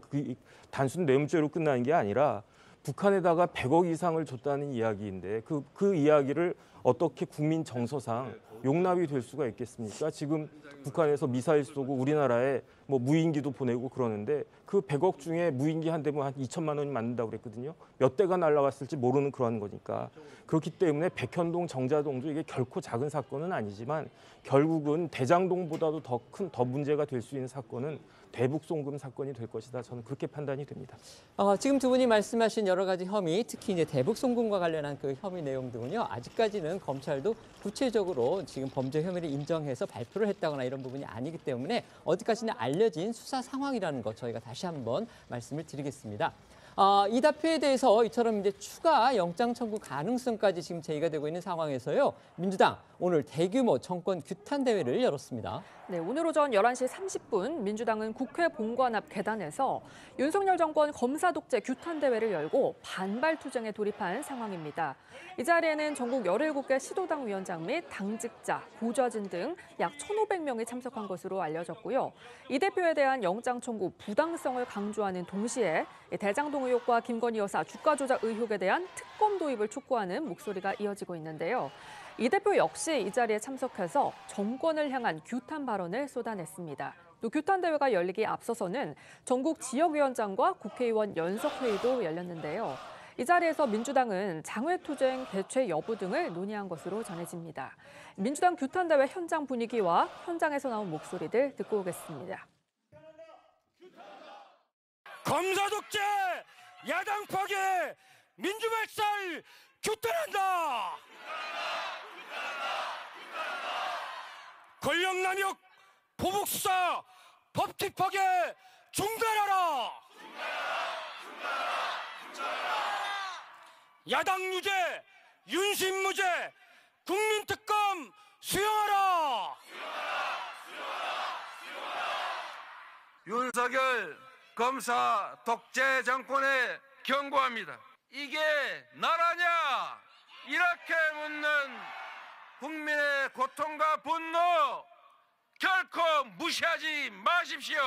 단순 뇌물죄로 끝나는 게 아니라 북한에다가 100억 이상을 줬다는 이야기인데 그 이야기를 어떻게 국민 정서상 용납이 될 수가 있겠습니까? 지금 북한에서 미사일 쏘고 우리나라에 뭐 무인기도 보내고 그러는데 그 100억 중에 무인기 한 대면 한 2천만 원이 맞는다고 그랬거든요. 몇 대가 날아갔을지 모르는 그런 거니까. 그렇기 때문에 백현동, 정자동도 이게 결코 작은 사건은 아니지만 결국은 대장동보다도 더 문제가 될 수 있는 사건은 대북 송금 사건이 될 것이다. 저는 그렇게 판단이 됩니다. 지금 두 분이 말씀하신 여러 가지 혐의, 특히 이제 대북 송금과 관련한 그 혐의 내용 등은요. 아직까지는 검찰도 구체적으로 지금 범죄 혐의를 인정해서 발표를 했다거나 이런 부분이 아니기 때문에 어디까지나 알려진 수사 상황이라는 것 저희가 다시 한번 말씀을 드리겠습니다. 이 대표에 대해서 이처럼 이제 추가 영장 청구 가능성까지 지금 제기가 되고 있는 상황에서요. 민주당 오늘 대규모 정권 규탄 대회를 열었습니다. 네, 오늘 오전 11시 30분 민주당은 국회 본관 앞 계단에서 윤석열 정권 검사 독재 규탄 대회를 열고 반발 투쟁에 돌입한 상황입니다. 이 자리에는 전국 17개 시도당 위원장 및 당직자, 보좌진 등 약 1,500명이 참석한 것으로 알려졌고요. 이 대표에 대한 영장 청구 부당성을 강조하는 동시에 대장동 의혹과 김건희 여사 주가 조작 의혹에 대한 특검 도입을 촉구하는 목소리가 이어지고 있는데요. 이 대표 역시 이 자리에 참석해서 정권을 향한 규탄 발언을 쏟아냈습니다. 또 규탄 대회가 열리기 앞서서는 전국 지역위원장과 국회의원 연석회의도 열렸는데요. 이 자리에서 민주당은 장외투쟁 개최 여부 등을 논의한 것으로 전해집니다. 민주당 규탄 대회 현장 분위기와 현장에서 나온 목소리들 듣고 오겠습니다. 검사 독재, 야당 파괴, 민주발살 규탄한다. 권력남용, 보복수사, 법치 파괴 중단하라. 야당 유죄, 윤심 무죄, 국민특검 수용하라. 윤석열 검사 독재 정권에 경고합니다. 이게 나라냐? 이렇게 묻는 국민의 고통과 분노 결코 무시하지 마십시오.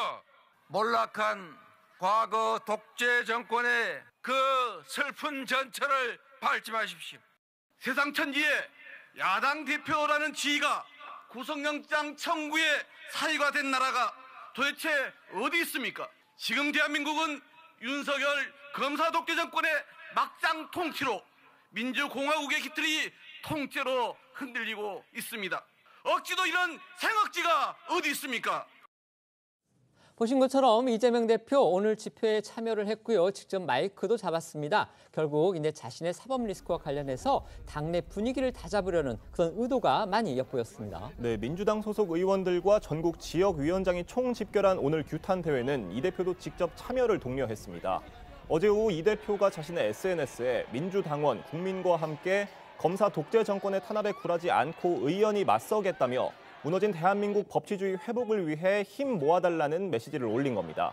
몰락한 과거 독재 정권의 그 슬픈 전철을 밟지 마십시오. 세상 천지에 야당 대표라는 지위가 구속영장 청구의 사유가 된 나라가 도대체 어디 있습니까? 지금 대한민국은 윤석열 검사 독재 정권의 막장 통치로 민주공화국의 깃들이 통째로 흔들리고 있습니다. 억지도 이런 생억지가 어디 있습니까? 보신 것처럼 이재명 대표 오늘 집회에 참여를 했고요. 직접 마이크도 잡았습니다. 결국 이제 자신의 사법 리스크와 관련해서 당내 분위기를 다잡으려는 그런 의도가 많이 엿보였습니다. 네, 민주당 소속 의원들과 전국 지역위원장이 총집결한 오늘 규탄 대회는 이 대표도 직접 참여를 독려했습니다. 어제 오후 이 대표가 자신의 SNS에 민주당원, 국민과 함께 검사 독재 정권의 탄압에 굴하지 않고 의연히 맞서겠다며 무너진 대한민국 법치주의 회복을 위해 힘 모아달라는 메시지를 올린 겁니다.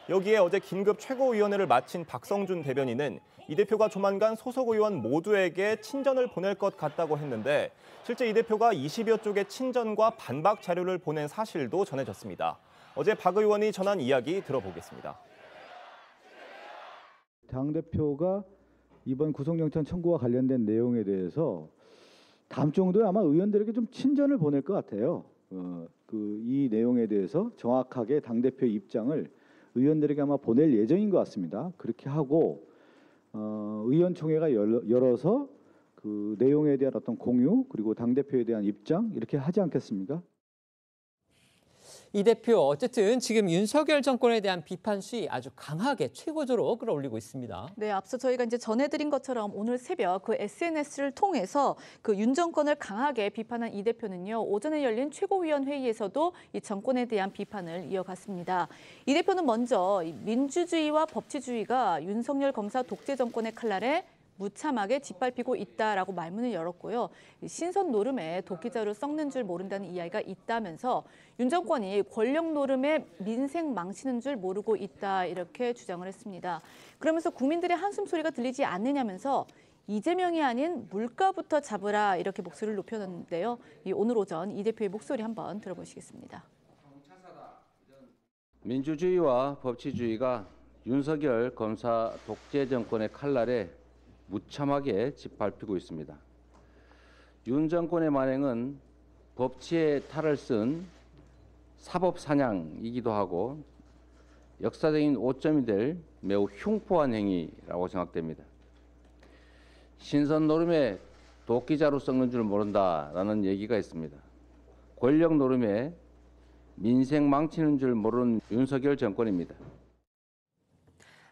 여기에 어제 긴급 최고위원회를 마친 박성준 대변인은 이 대표가 조만간 소속 의원 모두에게 친전을 보낼 것 같다고 했는데 실제 이 대표가 20여 쪽의 친전과 반박 자료를 보낸 사실도 전해졌습니다. 어제 박 의원이 전한 이야기 들어보겠습니다. 당대표가 이번 구속영장 청구와 관련된 내용에 대해서 다음 주 정도에 아마 의원들에게 좀 친전을 보낼 것 같아요. 이 내용에 대해서 정확하게 당대표의 입장을 의원들에게 아마 보낼 예정인 것 같습니다. 그렇게 하고 의원총회가 열어서 그 내용에 대한 어떤 공유 그리고 당대표에 대한 입장 이렇게 하지 않겠습니까? 이 대표 어쨌든 지금 윤석열 정권에 대한 비판 수위 아주 강하게 최고조로 끌어올리고 있습니다. 네, 앞서 저희가 이제 전해드린 것처럼 오늘 새벽 그 SNS를 통해서 그 윤 정권을 강하게 비판한 이 대표는요, 오전에 열린 최고위원 회의에서도 이 정권에 대한 비판을 이어갔습니다. 이 대표는 먼저 민주주의와 법치주의가 윤석열 검사 독재 정권의 칼날에 무참하게 짓밟히고 있다라고 말문을 열었고요. 신선 노름에 도끼자루 썩는 줄 모른다는 이야기가 있다면서 윤 정권이 권력 노름에 민생 망치는 줄 모르고 있다 이렇게 주장을 했습니다. 그러면서 국민들의 한숨 소리가 들리지 않느냐면서 이재명이 아닌 물가부터 잡으라 이렇게 목소리를 높여놨는데요. 오늘 오전 이 대표의 목소리 한번 들어보시겠습니다. 민주주의와 법치주의가 윤석열 검사 독재 정권의 칼날에 무참하게 짓밟히고 있습니다. 윤 정권의 만행은 법치의 탈을 쓴 사법 사냥이기도 하고 역사적인 오점이 될 매우 흉포한 행위라고 생각됩니다. 신선 노름에 도끼자루 썩는 줄 모른다라는 얘기가 있습니다. 권력 노름에 민생 망치는 줄 모르는 윤석열 정권입니다.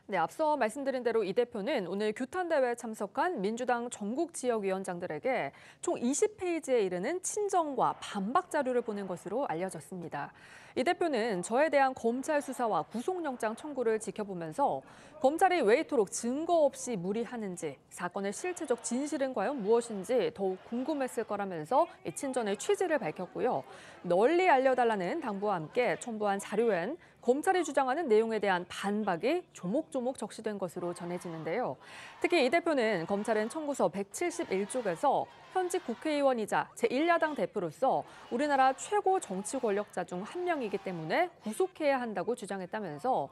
네, 앞서 말씀드린 대로 이 대표는 오늘 규탄대회에 참석한 민주당 전국 지역위원장들에게 총 20페이지에 이르는 친정과 반박 자료를 보낸 것으로 알려졌습니다. 이 대표는 저에 대한 검찰 수사와 구속영장 청구를 지켜보면서 검찰이 왜 이토록 증거 없이 무리하는지, 사건의 실체적 진실은 과연 무엇인지 더욱 궁금했을 거라면서 친전의 취지를 밝혔고요. 널리 알려달라는 당부와 함께 첨부한 자료엔 검찰이 주장하는 내용에 대한 반박이 조목조목 적시된 것으로 전해지는데요. 특히 이 대표는 검찰은 청구서 171쪽에서 현직 국회의원이자 제1야당 대표로서 우리나라 최고 정치 권력자 중 한 명이기 때문에 구속해야 한다고 주장했다면서,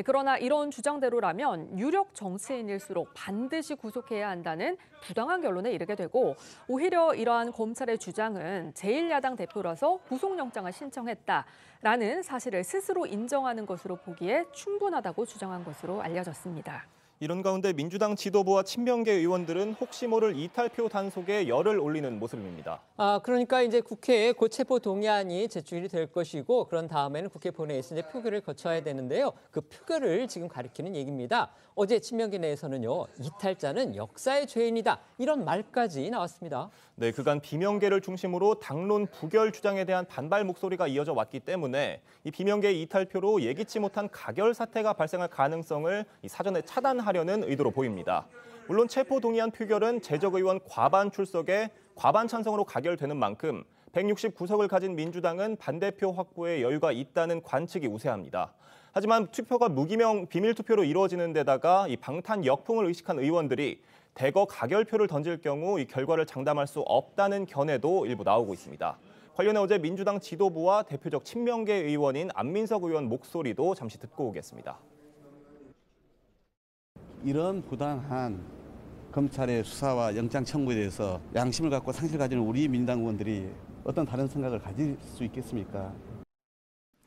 그러나 이런 주장대로라면 유력 정치인일수록 반드시 구속해야 한다는 부당한 결론에 이르게 되고, 오히려 이러한 검찰의 주장은 제1야당 대표라서 구속영장을 신청했다라는 사실을 스스로 인정하는 것으로 보기에 충분하다고 주장한 것으로 알려졌습니다. 이런 가운데 민주당 지도부와 친명계 의원들은 혹시 모를 이탈표 단속에 열을 올리는 모습입니다. 그러니까 이제 국회에 곧 체포 동의안이 제출이 될 것이고 그런 다음에는 국회 본회의에서 이제 표결을 거쳐야 되는데요. 그 표결을 지금 가리키는 얘기입니다. 어제 친명계 내에서는요, 이탈자는 역사의 죄인이다 이런 말까지 나왔습니다. 네, 그간 비명계를 중심으로 당론 부결 주장에 대한 반발 목소리가 이어져 왔기 때문에 이 비명계 이탈표로 예기치 못한 가결 사태가 발생할 가능성을 사전에 차단하려는 의도로 보입니다. 물론 체포 동의안 표결은 재적 의원 과반 출석에 과반 찬성으로 가결되는 만큼 169석을 가진 민주당은 반대표 확보에 여유가 있다는 관측이 우세합니다. 하지만 투표가 무기명 비밀 투표로 이루어지는 데다가 이 방탄 역풍을 의식한 의원들이 대거 가결표를 던질 경우 이 결과를 장담할 수 없다는 견해도 일부 나오고 있습니다. 관련해 어제 민주당 지도부와 대표적 친명계 의원인 안민석 의원 목소리도 잠시 듣고 오겠습니다. 이런 부당한 검찰의 수사와 영장 청구에 대해서 양심을 갖고 상식을 가지는 우리 민주당 의원들이 어떤 다른 생각을 가질 수 있겠습니까?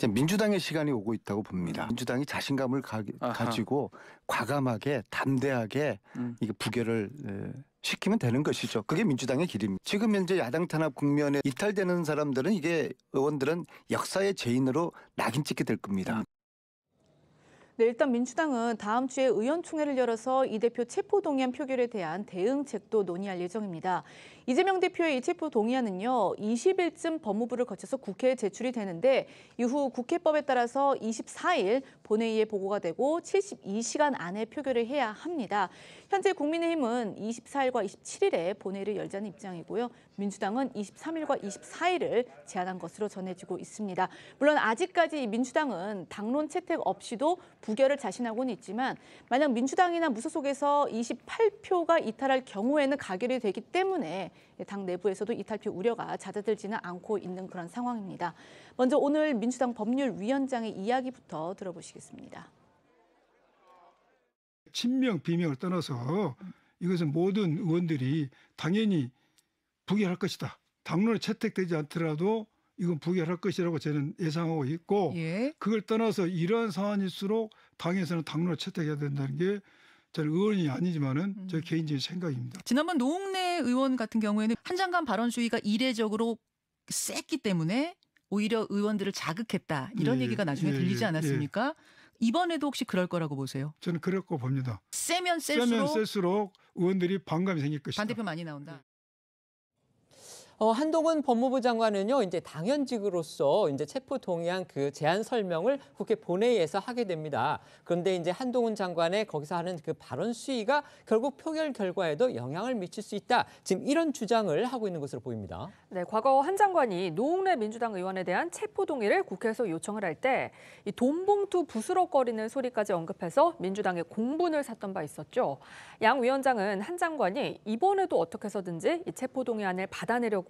민주당의 시간이 오고 있다고 봅니다. 민주당이 자신감을 가지고 과감하게 담대하게 이게 부결을 시키면 되는 것이죠. 그게 민주당의 길입니다. 지금 현재 야당 탄압 국면에 이탈되는 사람들은 이게 의원들은 역사의 죄인으로 낙인 찍게 될 겁니다. 네, 일단 민주당은 다음 주에 의원총회를 열어서 이 대표 체포동의안 표결에 대한 대응책도 논의할 예정입니다. 이재명 대표의 이 체포동의안은요, 20일쯤 법무부를 거쳐서 국회에 제출이 되는데 이후 국회법에 따라서 24일 본회의에 보고가 되고 72시간 안에 표결을 해야 합니다. 현재 국민의힘은 24일과 27일에 본회의를 열자는 입장이고요. 민주당은 23일과 24일을 제안한 것으로 전해지고 있습니다. 물론 아직까지 민주당은 당론 채택 없이도 부결을 자신하고는 있지만 만약 민주당이나 무소속에서 28표가 이탈할 경우에는 가결이 되기 때문에 당 내부에서도 이탈표 우려가 잦아들지는 않고 있는 그런 상황입니다. 먼저 오늘 민주당 법률위원장의 이야기부터 들어보시겠습니다. 친명, 비명을 떠나서 이것은 모든 의원들이 당연히 부결할 것이다. 당론에 채택되지 않더라도 이건 부결할 것이라고 저는 예상하고 있고 그걸 떠나서 이러한 사안일수록 당에서는 당론에 채택해야 된다는 게 저는 의원이 아니지만은 저 개인적인 생각입니다. 지난번 노웅래 의원 같은 경우에는 한 장관 발언 수위가 이례적으로 셌기 때문에 오히려 의원들을 자극했다. 이런 얘기가 나중에 들리지 않았습니까? 이번에도 혹시 그럴 거라고 보세요? 저는 그럴 거 봅니다. 세면 셀수록 의원들이 반감이 생길 것이다. 반대표 많이 나온다. 한동훈 법무부 장관은요, 이제 당연직으로서 이제 체포 동의안 그 제안 설명을 국회 본회의에서 하게 됩니다. 그런데 이제 한동훈 장관의 거기서 하는 그 발언 수위가 결국 표결 결과에도 영향을 미칠 수 있다. 지금 이런 주장을 하고 있는 것으로 보입니다. 네, 과거 한 장관이 노웅래 민주당 의원에 대한 체포 동의를 국회에서 요청을 할 때 이 돈봉투 부스럭거리는 소리까지 언급해서 민주당의 공분을 샀던 바 있었죠. 양 위원장은 한 장관이 이번에도 어떻게 해서든지 이 체포 동의안을 받아내려고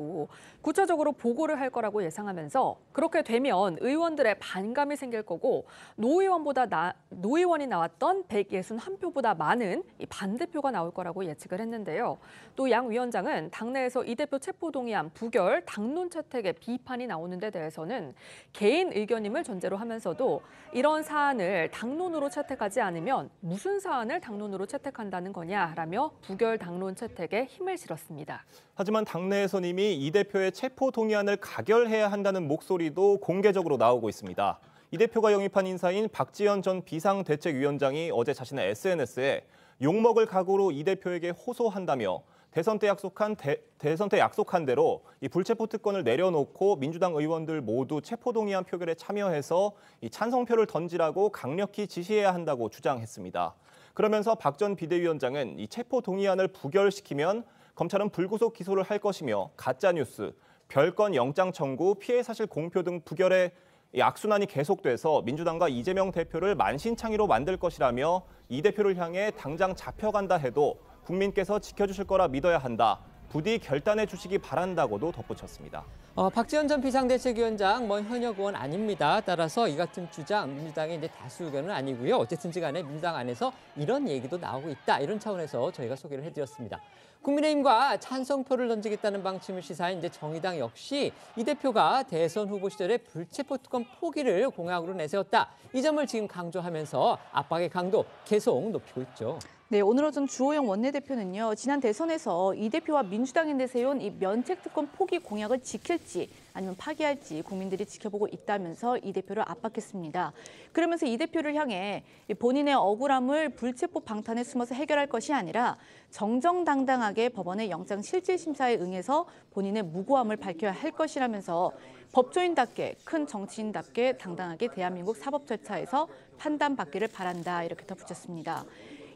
구체적으로 보고를 할 거라고 예상하면서 그렇게 되면 의원들의 반감이 생길 거고 노 의원이 나왔던 161표보다 많은 이 반대표가 나올 거라고 예측을 했는데요. 또 양 위원장은 당내에서 이 대표 체포 동의안 부결 당론 채택에 비판이 나오는 데 대해서는 개인 의견임을 전제로 하면서도 이런 사안을 당론으로 채택하지 않으면 무슨 사안을 당론으로 채택한다는 거냐라며 부결 당론 채택에 힘을 실었습니다. 하지만 당내에선 이미 이 대표의 체포 동의안을 가결해야 한다는 목소리도 공개적으로 나오고 있습니다. 이 대표가 영입한 인사인 박지원 전 비상대책위원장이 어제 자신의 SNS에 욕먹을 각오로 이 대표에게 호소한다며 대선 때 약속한 대로 이 불체포 특권을 내려놓고 민주당 의원들 모두 체포 동의안 표결에 참여해서 이 찬성표를 던지라고 강력히 지시해야 한다고 주장했습니다. 그러면서 박 전 비대위원장은 이 체포 동의안을 부결시키면 검찰은 불구속 기소를 할 것이며 가짜뉴스, 별건 영장 청구, 피해 사실 공표 등 부결의 이 악순환이 계속돼서 민주당과 이재명 대표를 만신창이로 만들 것이라며 이 대표를 향해 당장 잡혀간다 해도 국민께서 지켜주실 거라 믿어야 한다. 부디 결단해 주시기 바란다고도 덧붙였습니다. 박지원 전 비상대책위원장 현역 의원 아닙니다. 따라서 이 같은 주장 민주당의 이제 다수 의견은 아니고요. 어쨌든지 간에 민주당 안에서 이런 얘기도 나오고 있다. 이런 차원에서 저희가 소개를 해드렸습니다. 국민의힘과 찬성표를 던지겠다는 방침을 시사한 이제 정의당 역시 이 대표가 대선 후보 시절에 불체포 특권 포기를 공약으로 내세웠다. 이 점을 지금 강조하면서 압박의 강도 계속 높이고 있죠. 네, 오늘 오전 주호영 원내대표는요, 지난 대선에서 이 대표와 민주당이 내세운 이 면책 특권 포기 공약을 지킬지 아니면 파기할지 국민들이 지켜보고 있다면서 이 대표를 압박했습니다. 그러면서 이 대표를 향해 본인의 억울함을 불체포 방탄에 숨어서 해결할 것이 아니라 정정당당하게 법원의 영장 실질 심사에 응해서 본인의 무고함을 밝혀야 할 것이라면서 법조인답게 큰 정치인답게 당당하게 대한민국 사법 절차에서 판단받기를 바란다 이렇게 덧붙였습니다.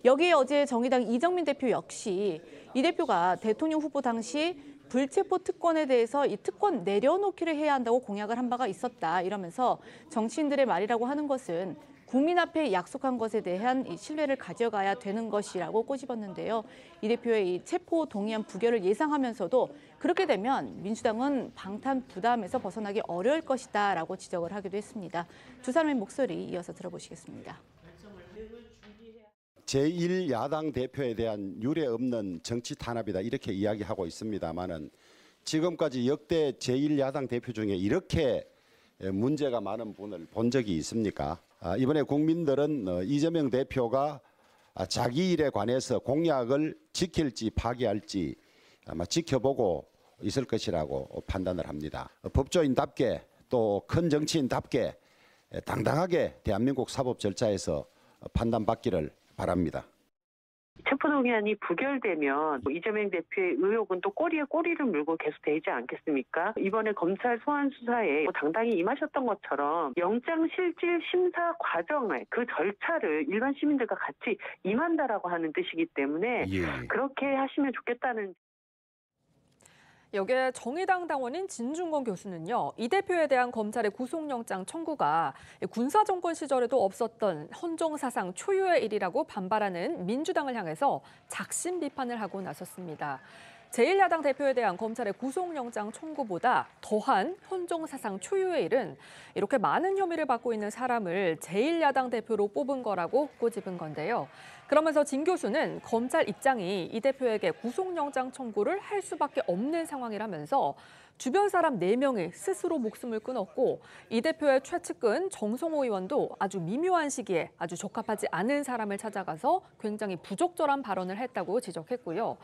여기에 어제 정의당 이정민 대표 역시 이 대표가 대통령 후보 당시 불체포 특권에 대해서 이 특권 내려놓기를 해야 한다고 공약을 한 바가 있었다 이러면서 정치인들의 말이라고 하는 것은 국민 앞에 약속한 것에 대한 이 신뢰를 가져가야 되는 것이라고 꼬집었는데요. 이 대표의 이 체포 동의안 부결을 예상하면서도 그렇게 되면 민주당은 방탄 부담에서 벗어나기 어려울 것이다라고 지적을 하기도 했습니다. 두 사람의 목소리 이어서 들어보시겠습니다. 제1야당 대표에 대한 유례 없는 정치 탄압이다 이렇게 이야기하고 있습니다만은 지금까지 역대 제1야당 대표 중에 이렇게 문제가 많은 분을 본 적이 있습니까? 이번에 국민들은 이재명 대표가 자기 일에 관해서 공약을 지킬지 파기할지 아마 지켜보고 있을 것이라고 판단을 합니다. 법조인답게 또 큰 정치인답게 당당하게 대한민국 사법 절차에서 판단받기를 바랍니다. 체포동의안이 부결되면 이재명 대표의 의혹은 또 꼬리에 꼬리를 물고 계속 되지 않겠습니까? 이번에 검찰 소환 수사에 당당히 임하셨던 것처럼 영장실질 심사 과정을 그 절차를 일반 시민들과 같이 임한다라고 하는 뜻이기 때문에 그렇게 하시면 좋겠다는. 여기에 정의당 당원인 진중권 교수는요. 이 대표에 대한 검찰의 구속영장 청구가 군사정권 시절에도 없었던 헌정사상 초유의 일이라고 반발하는 민주당을 향해서 작심 비판을 하고 나섰습니다. 제1야당 대표에 대한 검찰의 구속영장 청구보다 더한 헌정사상 초유의 일은 이렇게 많은 혐의를 받고 있는 사람을 제1야당 대표로 뽑은 거라고 꼬집은 건데요. 그러면서 진 교수는 검찰 입장이 이 대표에게 구속영장 청구를 할 수밖에 없는 상황이라면서 주변 사람 4명이 스스로 목숨을 끊었고 이 대표의 최측근 정성호 의원도 아주 미묘한 시기에 아주 적합하지 않은 사람을 찾아가서 굉장히 부적절한 발언을 했다고 지적했고요.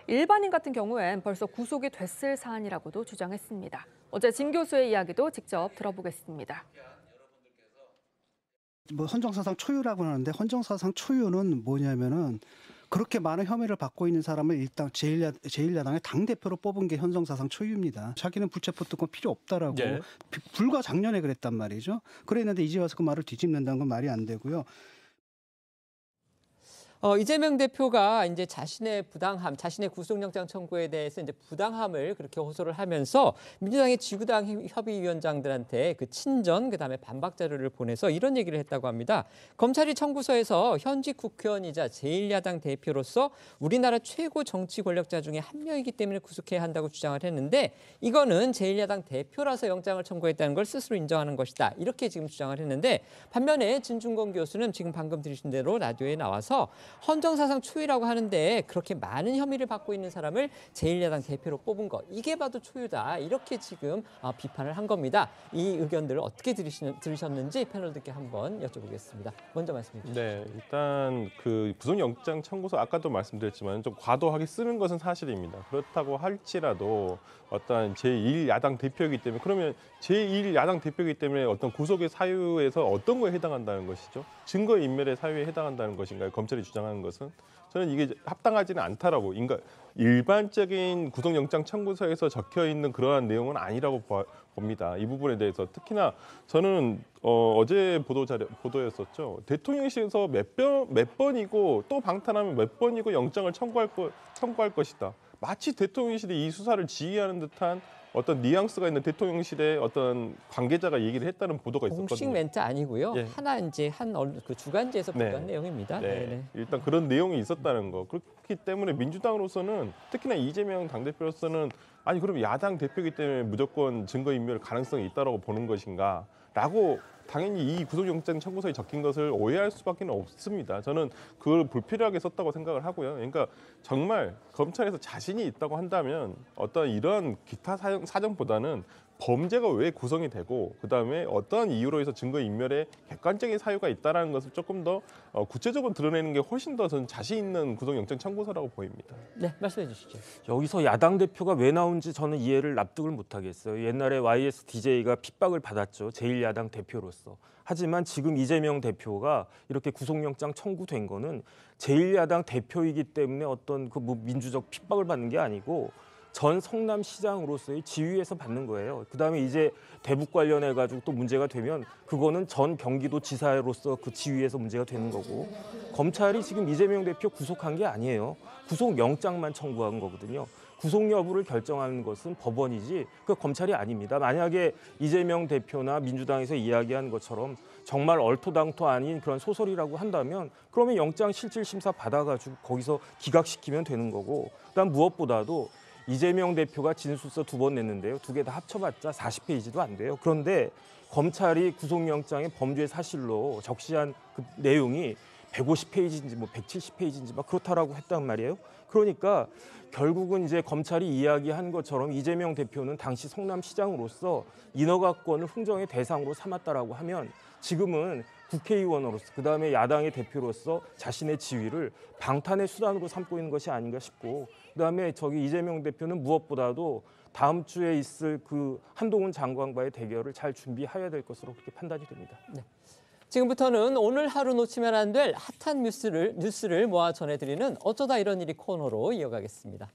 일반인 같은 경우엔 벌써 구속이 됐을 사안이라고도 주장했습니다. 어제 진 교수의 이야기도 직접 들어보겠습니다. 헌정사상 초유라고 하는데 헌정사상 초유는 뭐냐면은 그렇게 많은 혐의를 받고 있는 사람을 일단 제1야당의 당대표로 뽑은 게 헌정사상 초유입니다. 자기는 불체포 특권 필요 없다라고 불과 작년에 그랬단 말이죠. 그랬는데 이제 와서 그 말을 뒤집는다는 건 말이 안 되고요. 이재명 대표가 이제 자신의 부당함, 자신의 구속영장 청구에 대해서 이제 부당함을 그렇게 호소를 하면서 민주당의 지구당 협의위원장들한테 그 친전, 그다음에 반박 자료를 보내서 이런 얘기를 했다고 합니다. 검찰이 청구서에서 현직 국회의원이자 제1야당 대표로서 우리나라 최고 정치 권력자 중에 한 명이기 때문에 구속해야 한다고 주장을 했는데 이거는 제1야당 대표라서 영장을 청구했다는 걸 스스로 인정하는 것이다. 이렇게 지금 주장을 했는데 반면에 진중권 교수는 지금 방금 들으신 대로 라디오에 나와서 헌정사상 초유라고 하는데 그렇게 많은 혐의를 받고 있는 사람을 제1야당 대표로 뽑은 것 이게 봐도 초유다 이렇게 지금 비판을 한 겁니다. 이 의견들을 어떻게 들으셨는지 패널들께 한번 여쭤보겠습니다. 먼저 말씀해 주시죠. 네, 일단 그 구속영장 청구서 아까도 말씀드렸지만 좀 과도하게 쓰는 것은 사실입니다. 그렇다고 할지라도 어떤 제1야당 대표이기 때문에 그러면 제1야당 대표이기 때문에 어떤 구속의 사유에서 어떤 거에 해당한다는 것이죠? 증거인멸의 사유에 해당한다는 것인가요? 검찰이 주장하는 것은 저는 이게 합당하지는 않다라고 일반적인 구속영장 청구서에서 적혀 있는 그러한 내용은 아니라고 봅니다. 이 부분에 대해서 특히나 저는 어제 보도였었죠. 대통령실에서 몇 번이고 또 방탄하면 몇 번이고 영장을 청구할 것이다. 마치 대통령실이 이 수사를 지휘하는 듯한 어떤 뉘앙스가 있는 대통령실의 어떤 관계자가 얘기를 했다는 보도가 있었거든요. 공식 멘트 아니고요. 하나 이제 그 주간지에서 보도한 내용입니다. 네. 일단 그런 내용이 있었다는 거. 그렇기 때문에 민주당으로서는 특히나 이재명 당대표로서는 아니 그럼 야당 대표이기 때문에 무조건 증거인멸 가능성이 있다고 보는 것인가? 라고 당연히 이 구속영장 청구서에 적힌 것을 오해할 수밖에 없습니다. 저는 그걸 불필요하게 썼다고 생각을 하고요. 그러니까 정말 검찰에서 자신이 있다고 한다면 어떤 이런 기타 사정보다는 범죄가 왜 구성이 되고 그다음에 어떤 이유로 해서 증거인멸에 객관적인 사유가 있다는 것을 조금 더 구체적으로 드러내는 게 훨씬 더 저는 자신 있는 구속영장 청구서라고 보입니다. 네, 말씀해 주시죠. 여기서 야당 대표가 왜 나온지 저는 이해를 납득을 못하겠어요. 옛날에 YSDJ가 핍박을 받았죠. 제1야당 대표로서. 하지만 지금 이재명 대표가 이렇게 구속영장 청구된 거는 제1야당 대표이기 때문에 어떤 그 민주적 핍박을 받는 게 아니고 전 성남시장으로서의 지휘에서 받는 거예요. 그다음에 이제 대북 관련해 가지고 또 문제가 되면 그거는 전 경기도지사로서 그 지휘에서 문제가 되는 거고 검찰이 지금 이재명 대표 구속한 게 아니에요. 구속영장만 청구한 거거든요. 구속 여부를 결정하는 것은 법원이지 그 검찰이 아닙니다. 만약에 이재명 대표나 민주당에서 이야기한 것처럼 정말 얼토당토 아닌 그런 소설이라고 한다면 그러면 영장 실질 심사 받아가지고 거기서 기각시키면 되는 거고 그다음 무엇보다도 이재명 대표가 진술서 2번 냈는데요. 2개 다 합쳐봤자 40페이지도 안 돼요. 그런데 검찰이 구속영장의 범죄 사실로 적시한 그 내용이 150페이지인지 뭐 170페이지인지 막 그렇다라고 했단 말이에요. 그러니까 결국은 이제 검찰이 이야기한 것처럼 이재명 대표는 당시 성남시장으로서 인허가권을 흥정의 대상으로 삼았다라고 하면 지금은 국회의원으로서 그다음에 야당의 대표로서 자신의 지위를 방탄의 수단으로 삼고 있는 것이 아닌가 싶고 그다음에 이재명 대표는 무엇보다도 다음 주에 있을 그 한동훈 장관과의 대결을 잘 준비해야 될 것으로 그렇게 판단이 됩니다. 네. 지금부터는 오늘 하루 놓치면 안 될 핫한 뉴스를 모아 전해드리는 어쩌다 이런 일이 코너로 이어가겠습니다.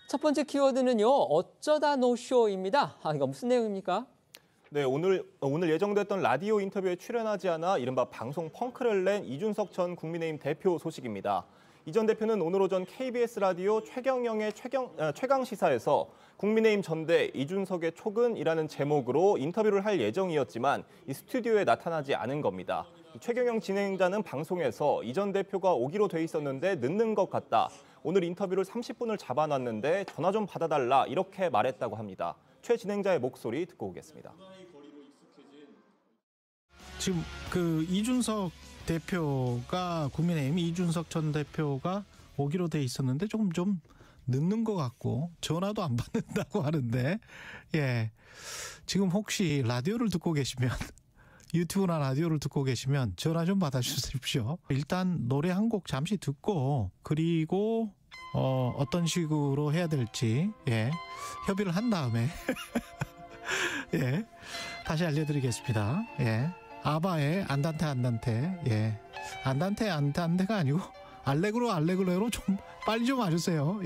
첫 번째 키워드는요. 어쩌다 노쇼입니다. 이거 무슨 내용입니까? 네, 오늘 예정됐던 라디오 인터뷰에 출연하지 않아 이른바 방송 펑크를 낸 이준석 전 국민의힘 대표 소식입니다. 이 전 대표는 오늘 오전 KBS 라디오 최경영의 최강 시사에서 국민의힘 전대 이준석의 촉은이라는 제목으로 인터뷰를 할 예정이었지만 이 스튜디오에 나타나지 않은 겁니다. 최경영 진행자는 방송에서 이 전 대표가 오기로 돼 있었는데 늦는 것 같다. 오늘 인터뷰를 30분을 잡아놨는데 전화 좀 받아달라 이렇게 말했다고 합니다. 최 진행자의 목소리 듣고 오겠습니다. 지금 그 이준석 대표가 국민의힘 이준석 전 대표가 오기로 돼 있었는데 좀 늦는 것 같고 전화도 안 받는다고 하는데 예 지금 혹시 라디오를 듣고 계시면 유튜브나 라디오를 듣고 계시면 전화 좀 받아주십시오. 일단 노래 한 곡 잠시 듣고 그리고 어떤 식으로 해야 될지 협의를 한 다음에 다시 알려드리겠습니다. 아바의 안단테 안단테가 아니고 알레그로로 좀 빨리 좀 와주세요.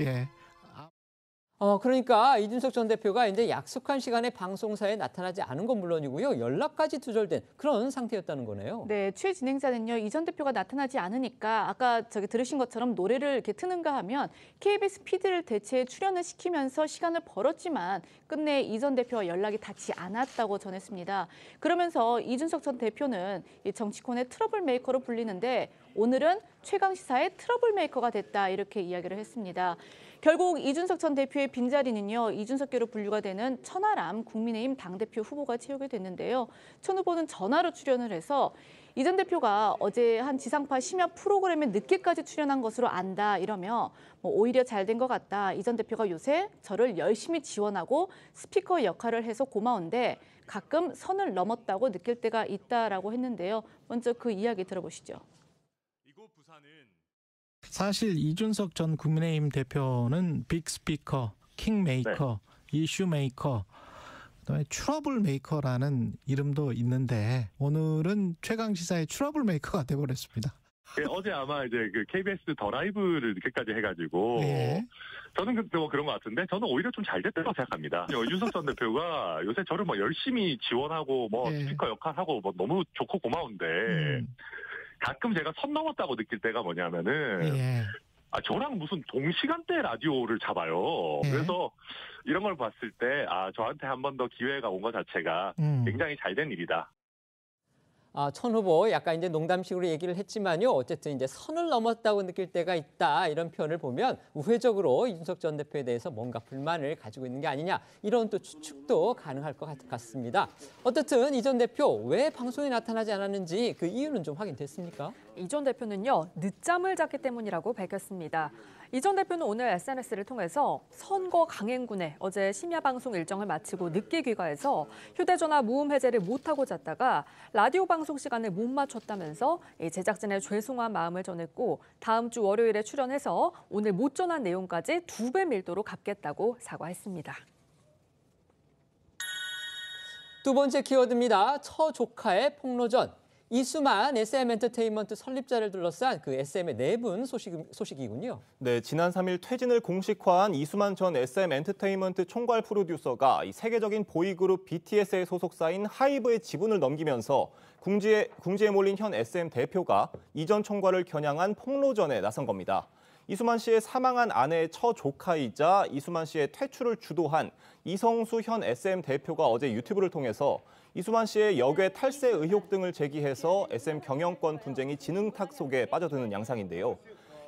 그러니까 이준석 전 대표가 이제 약속한 시간에 방송사에 나타나지 않은 건 물론이고요. 연락까지 두절된 그런 상태였다는 거네요. 네, 최 진행자는요. 이 전 대표가 나타나지 않으니까 아까 들으신 것처럼 노래를 이렇게 트는가 하면 KBS PD를 대체해 출연을 시키면서 시간을 벌었지만 끝내 이 전 대표와 연락이 닿지 않았다고 전했습니다. 그러면서 이준석 전 대표는 이 정치권의 트러블 메이커로 불리는데 오늘은 최강시사의 트러블 메이커가 됐다 이렇게 이야기를 했습니다. 결국 이준석 전 대표의 빈자리는요. 이준석계로 분류가 되는 천하람 국민의힘 당대표 후보가 채우게 됐는데요. 천 후보는 전화로 출연을 해서 이 전 대표가 어제 한 지상파 심야 프로그램에 늦게까지 출연한 것으로 안다 이러며 오히려 잘 된 것 같다. 이 전 대표가 요새 저를 열심히 지원하고 스피커 역할을 해서 고마운데 가끔 선을 넘었다고 느낄 때가 있다라고 했는데요. 먼저 그 이야기 들어보시죠. 사실 이준석 전 국민의힘 대표는 빅스피커, 킹메이커, 이슈메이커, 그다음에 트러블 메이커라는 이름도 있는데 오늘은 최강시사의 트러블 메이커가 돼버렸습니다. 어제 아마 이제 그 KBS 더 라이브를 늦게까지 해가지고 저는 그런 것 같은데 저는 오히려 좀 잘 됐다고 생각합니다. 이준석 전 대표가 요새 저를 열심히 지원하고 스피커 역할하고 너무 좋고 고마운데 가끔 제가 선 넘었다고 느낄 때가 뭐냐면은 저랑 무슨 동시간대 라디오를 잡아요. 그래서 이런 걸 봤을 때 저한테 한 번 더 기회가 온 것 자체가 굉장히 잘 된 일이다. 천 후보 약간 이제 농담식으로 얘기를 했지만요. 어쨌든 이제 선을 넘었다고 느낄 때가 있다 이런 표현을 보면 우회적으로 이준석 전 대표에 대해서 뭔가 불만을 가지고 있는 게 아니냐 이런 또 추측도 가능할 것 같습니다. 어쨌든 이 전 대표 왜 방송에 나타나지 않았는지 그 이유는 좀 확인됐습니까? 이 전 대표는요. 늦잠을 잤기 때문이라고 밝혔습니다. 이 전 대표는 오늘 SNS를 통해서 선거 강행군에 어제 심야 방송 일정을 마치고 늦게 귀가해서 휴대전화 무음 해제를 못하고 잤다가 라디오 방송 시간을 못 맞췄다면서 제작진의 죄송한 마음을 전했고 다음 주 월요일에 출연해서 오늘 못 전한 내용까지 2배 밀도로 갚겠다고 사과했습니다. 두 번째 키워드입니다. 처조카의 폭로전. 이수만 SM엔터테인먼트 설립자를 둘러싼 그 SM의 내분 소식이군요. 네, 지난 3일 퇴진을 공식화한 이수만 전 SM엔터테인먼트 총괄 프로듀서가 이 세계적인 보이그룹 BTS의 소속사인 하이브의 지분을 넘기면서 궁지에 몰린 현 SM 대표가 이 전 총괄을 겨냥한 폭로전에 나선 겁니다. 이수만 씨의 사망한 아내의 처조카이자 이수만 씨의 퇴출을 주도한 이성수 현 SM 대표가 어제 유튜브를 통해서 이수만 씨의 역외 탈세 의혹 등을 제기해서 SM 경영권 분쟁이 진흥탁 속에 빠져드는 양상인데요.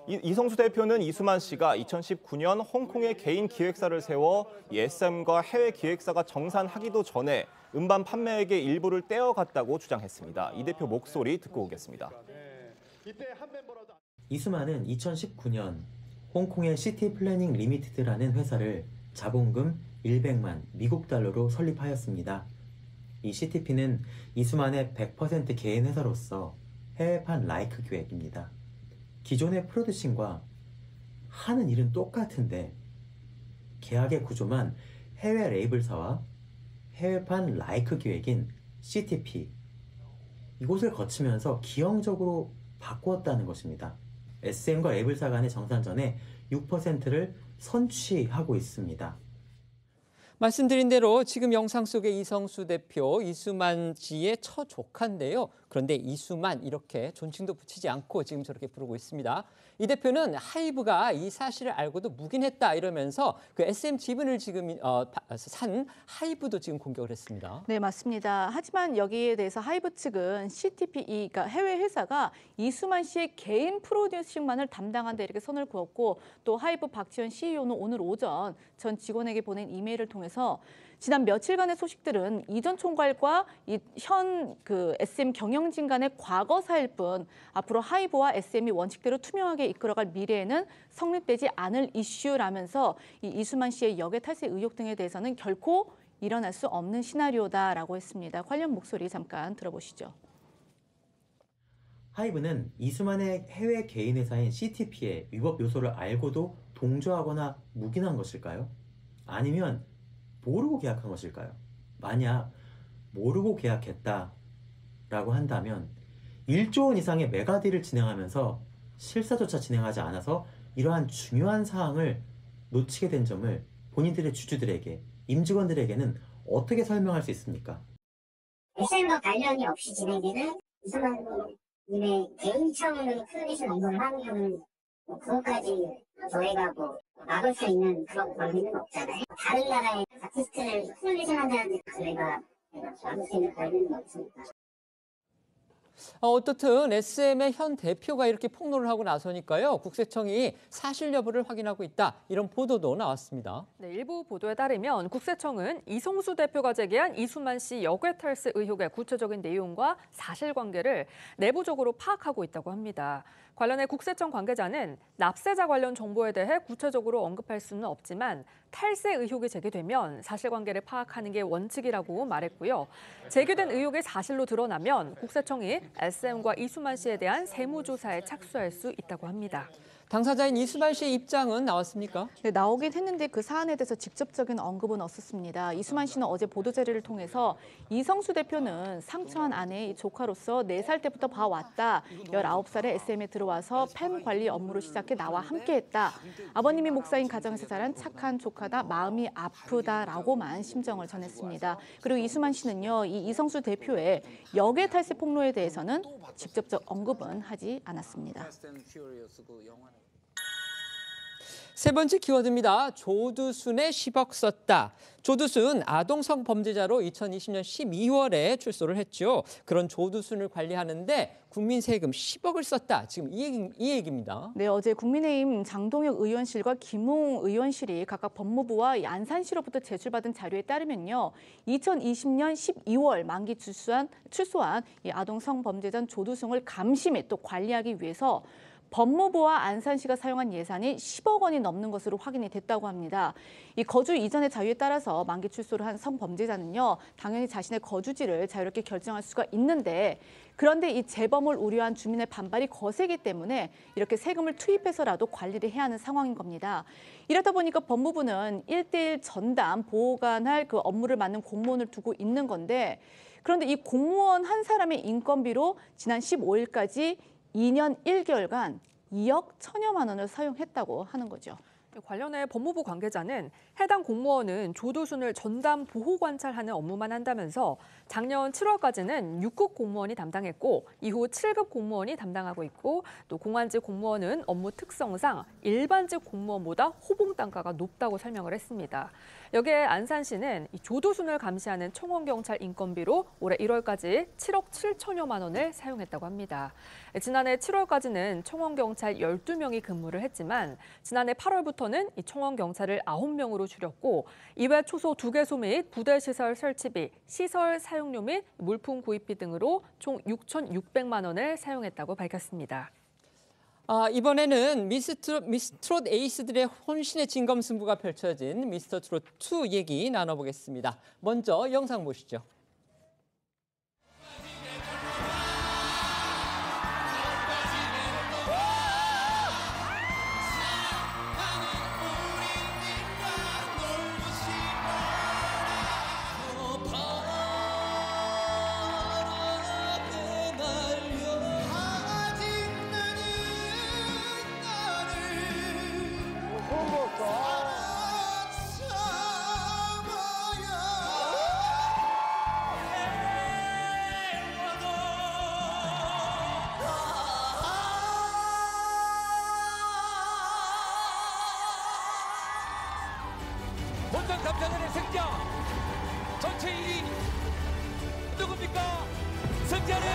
이성수 대표는 이수만 씨가 2019년 홍콩에 개인 기획사를 세워 이 SM과 해외 기획사가 정산하기도 전에 음반 판매액의 일부를 떼어갔다고 주장했습니다. 이 대표 목소리 듣고 오겠습니다. 이수만은 2019년 홍콩의 시티 플래닝 리미티드라는 회사를 자본금 100만 미국 달러로 설립하였습니다. 이 CTP는 이수만의 100% 개인 회사로서 해외판 라이크 기획입니다. 기존의 프로듀싱과 하는 일은 똑같은데 계약의 구조만 해외 레이블사와 해외판 라이크 기획인 CTP 이곳을 거치면서 기형적으로 바꾸었다는 것입니다. SM과 레이블사 간의 정산 전에 6%를 선취하고 있습니다. 말씀드린 대로 지금 영상 속의 이성수 대표, 이수만 씨의 처조카인데요. 그런데 이수만 이렇게 존칭도 붙이지 않고 지금 저렇게 부르고 있습니다. 이 대표는 하이브가 이 사실을 알고도 묵인했다 이러면서 그 SM 지분을 지금 산 하이브도 지금 공격을 했습니다. 네, 맞습니다. 하지만 여기에 대해서 하이브 측은 CTP, 그러니까 해외 회사가 이수만 씨의 개인 프로듀싱만을 담당한다 이렇게 선을 그었고 또 하이브 박지현 CEO는 오늘 오전 전 직원에게 보낸 이메일을 통해서 지난 며칠간의 소식들은 이전 총괄과 현 SM 경영진 간의 과거사일 뿐 앞으로 하이브와 SM이 원칙대로 투명하게 이끌어갈 미래에는 성립되지 않을 이슈라면서 이수만 씨의 역외 탈세 의혹 등에 대해서는 결코 일어날 수 없는 시나리오다라고 했습니다. 관련 목소리 잠깐 들어보시죠. 하이브는 이수만의 해외 개인 회사인 CTP의 위법 요소를 알고도 동조하거나 묵인한 것일까요? 아니면 모르고 계약한 것일까요? 만약 모르고 계약했다라고 한다면 1조 원 이상의 메가딜을 진행하면서 실사조차 진행하지 않아서 이러한 중요한 사항을 놓치게 된 점을 본인들의 주주들에게, 임직원들에게는 어떻게 설명할 수 있습니까? SM과 관련이 없이 진행되는 이수만 님의 개인 차원의 프로듀싱 업무를 하면 그것까지 저희가 막을 수 있는 그런 권리는 없잖아요. 다른 나라의 아티스트를 프로듀싱 한다는데 저희가 막을 수 있는 권리는 없습니다. 어떻든 SM의 현 대표가 이렇게 폭로를 하고 나서니까요. 국세청이 사실 여부를 확인하고 있다. 이런 보도도 나왔습니다. 네, 일부 보도에 따르면 국세청은 이성수 대표가 제기한 이수만 씨 역외 탈세 의혹의 구체적인 내용과 사실관계를 내부적으로 파악하고 있다고 합니다. 관련해 국세청 관계자는 납세자 관련 정보에 대해 구체적으로 언급할 수는 없지만 탈세 의혹이 제기되면 사실관계를 파악하는 게 원칙이라고 말했고요. 제기된 의혹이 사실로 드러나면 국세청이 SM과 이수만 씨에 대한 세무조사에 착수할 수 있다고 합니다. 당사자인 이수만 씨의 입장은 나왔습니까? 네, 나오긴 했는데 그 사안에 대해서 직접적인 언급은 없었습니다. 이수만 씨는 어제 보도자료를 통해서 이성수 대표는 상처한 아내의 조카로서 4살 때부터 봐왔다. 19살에 SM에 들어와서 팬 관리 업무를 시작해 나와 함께했다. 아버님이 목사인 가정에서 자란 착한 조카다. 마음이 아프다라고만 심정을 전했습니다. 그리고 이수만 씨는요, 이 이성수 대표의 역외 탈세 폭로에 대해서는 직접적 언급은 하지 않았습니다. 세 번째 키워드입니다. 조두순에 10억 썼다. 조두순 아동 성범죄자로 2020년 12월에 출소를 했죠. 그런 조두순을 관리하는데 국민 세금 10억을 썼다. 지금 이 얘기입니다. 네, 어제 국민의힘 장동혁 의원실과 김웅 의원실이 각각 법무부와 안산시로부터 제출받은 자료에 따르면요. 2020년 12월 만기 출소한 이 아동 성범죄자 조두순을 감시 또 관리하기 위해서 법무부와 안산시가 사용한 예산이 10억 원이 넘는 것으로 확인이 됐다고 합니다. 이 거주 이전의 자유에 따라서 만기 출소를 한 성범죄자는요, 당연히 자신의 거주지를 자유롭게 결정할 수가 있는데 그런데 이 재범을 우려한 주민의 반발이 거세기 때문에 이렇게 세금을 투입해서라도 관리를 해야 하는 상황인 겁니다. 이러다 보니까 법무부는 1:1 전담 보호관할 그 업무를 맡는 공무원을 두고 있는 건데 그런데 이 공무원 한 사람의 인건비로 지난 15일까지 2년 1개월간 2억 1,000여만 원을 사용했다고 하는 거죠. 관련해 법무부 관계자는 해당 공무원은 조두순을 전담 보호 관찰하는 업무만 한다면서 작년 7월까지는 6급 공무원이 담당했고 이후 7급 공무원이 담당하고 있고 또 공안직 공무원은 업무 특성상 일반직 공무원보다 호봉 단가가 높다고 설명을 했습니다. 여기에 안산시는 조두순을 감시하는 청원경찰 인건비로 올해 1월까지 7억 7천여만 원을 사용했다고 합니다. 지난해 7월까지는 청원경찰 12명이 근무를 했지만 지난해 8월부터는 이 청원경찰을 9명으로 줄였고 이외 초소 2개소 및 부대시설 설치비, 시설 사용료 및 물품 구입비 등으로 총 6,600만 원을 사용했다고 밝혔습니다. 이번에는 미스트롯 에이스들의 혼신의 진검승부가 펼쳐진 미스터트롯 2 얘기 나눠보겠습니다. 먼저 영상 보시죠. 본선 감사전의 승자 전체 1위 누굽니까? 승자는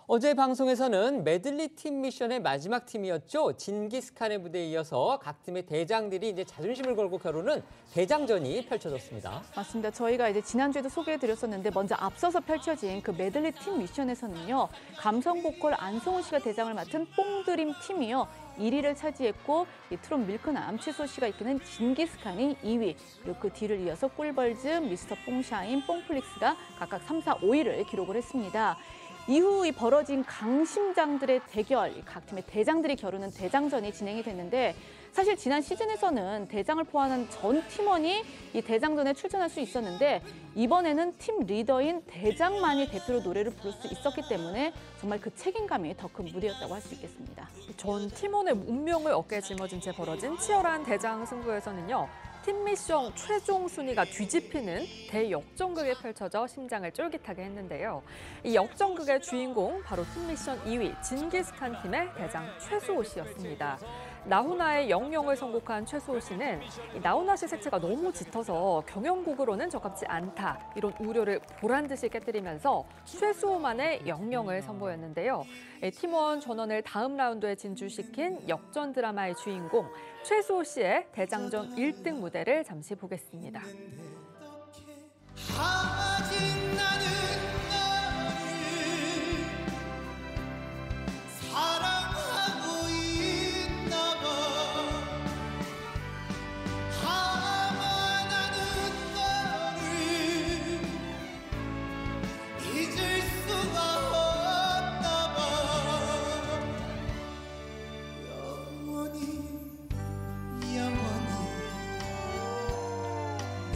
어제 방송에서는 메들리 팀 미션의 마지막 팀이었죠. 징기스칸의 무대에 이어서 각 팀의 대장들이 이제 자존심을 걸고 겨루는 대장전이 펼쳐졌습니다. 맞습니다. 저희가 이제 지난주에도 소개해드렸었는데 먼저 앞서서 펼쳐진 그 메들리 팀 미션에서는요. 감성 보컬 안성훈 씨가 대장을 맡은 뽕드림 팀이요. 1위를 차지했고 이 트롯 밀크남 최소 씨가 이끄는 징기스칸이 2위, 그리고 그 뒤를 이어서 꿀벌즈, 미스터 뽕샤인, 뽕플릭스가 각각 3, 4, 5위를 기록을 했습니다. 이후 이 벌어진 강심장들의 대결, 각 팀의 대장들이 겨루는 대장전이 진행이 됐는데 사실 지난 시즌에서는 대장을 포함한 전 팀원이 이 대장전에 출전할 수 있었는데 이번에는 팀 리더인 대장만이 대표로 노래를 부를 수 있었기 때문에 정말 그 책임감이 더 큰 무대였다고 할 수 있겠습니다. 전 팀원의 운명을 어깨에 짊어진 채 벌어진 치열한 대장 승부에서는요. 팀 미션 최종 순위가 뒤집히는 대역전극이 펼쳐져 심장을 쫄깃하게 했는데요. 이 역전극의 주인공 바로 팀 미션 2위 징기스칸 팀의 대장 최수호 씨였습니다. 나훈아의 영영을 선곡한 최수호 씨는 나훈아 씨 색채가 너무 짙어서 경연곡으로는 적합지 않다 이런 우려를 보란듯이 깨뜨리면서 최수호만의 영영을 선보였는데요. 팀원 전원을 다음 라운드에 진출시킨 역전 드라마의 주인공 최수호 씨의 대장전 1등 무대를 잠시 보겠습니다.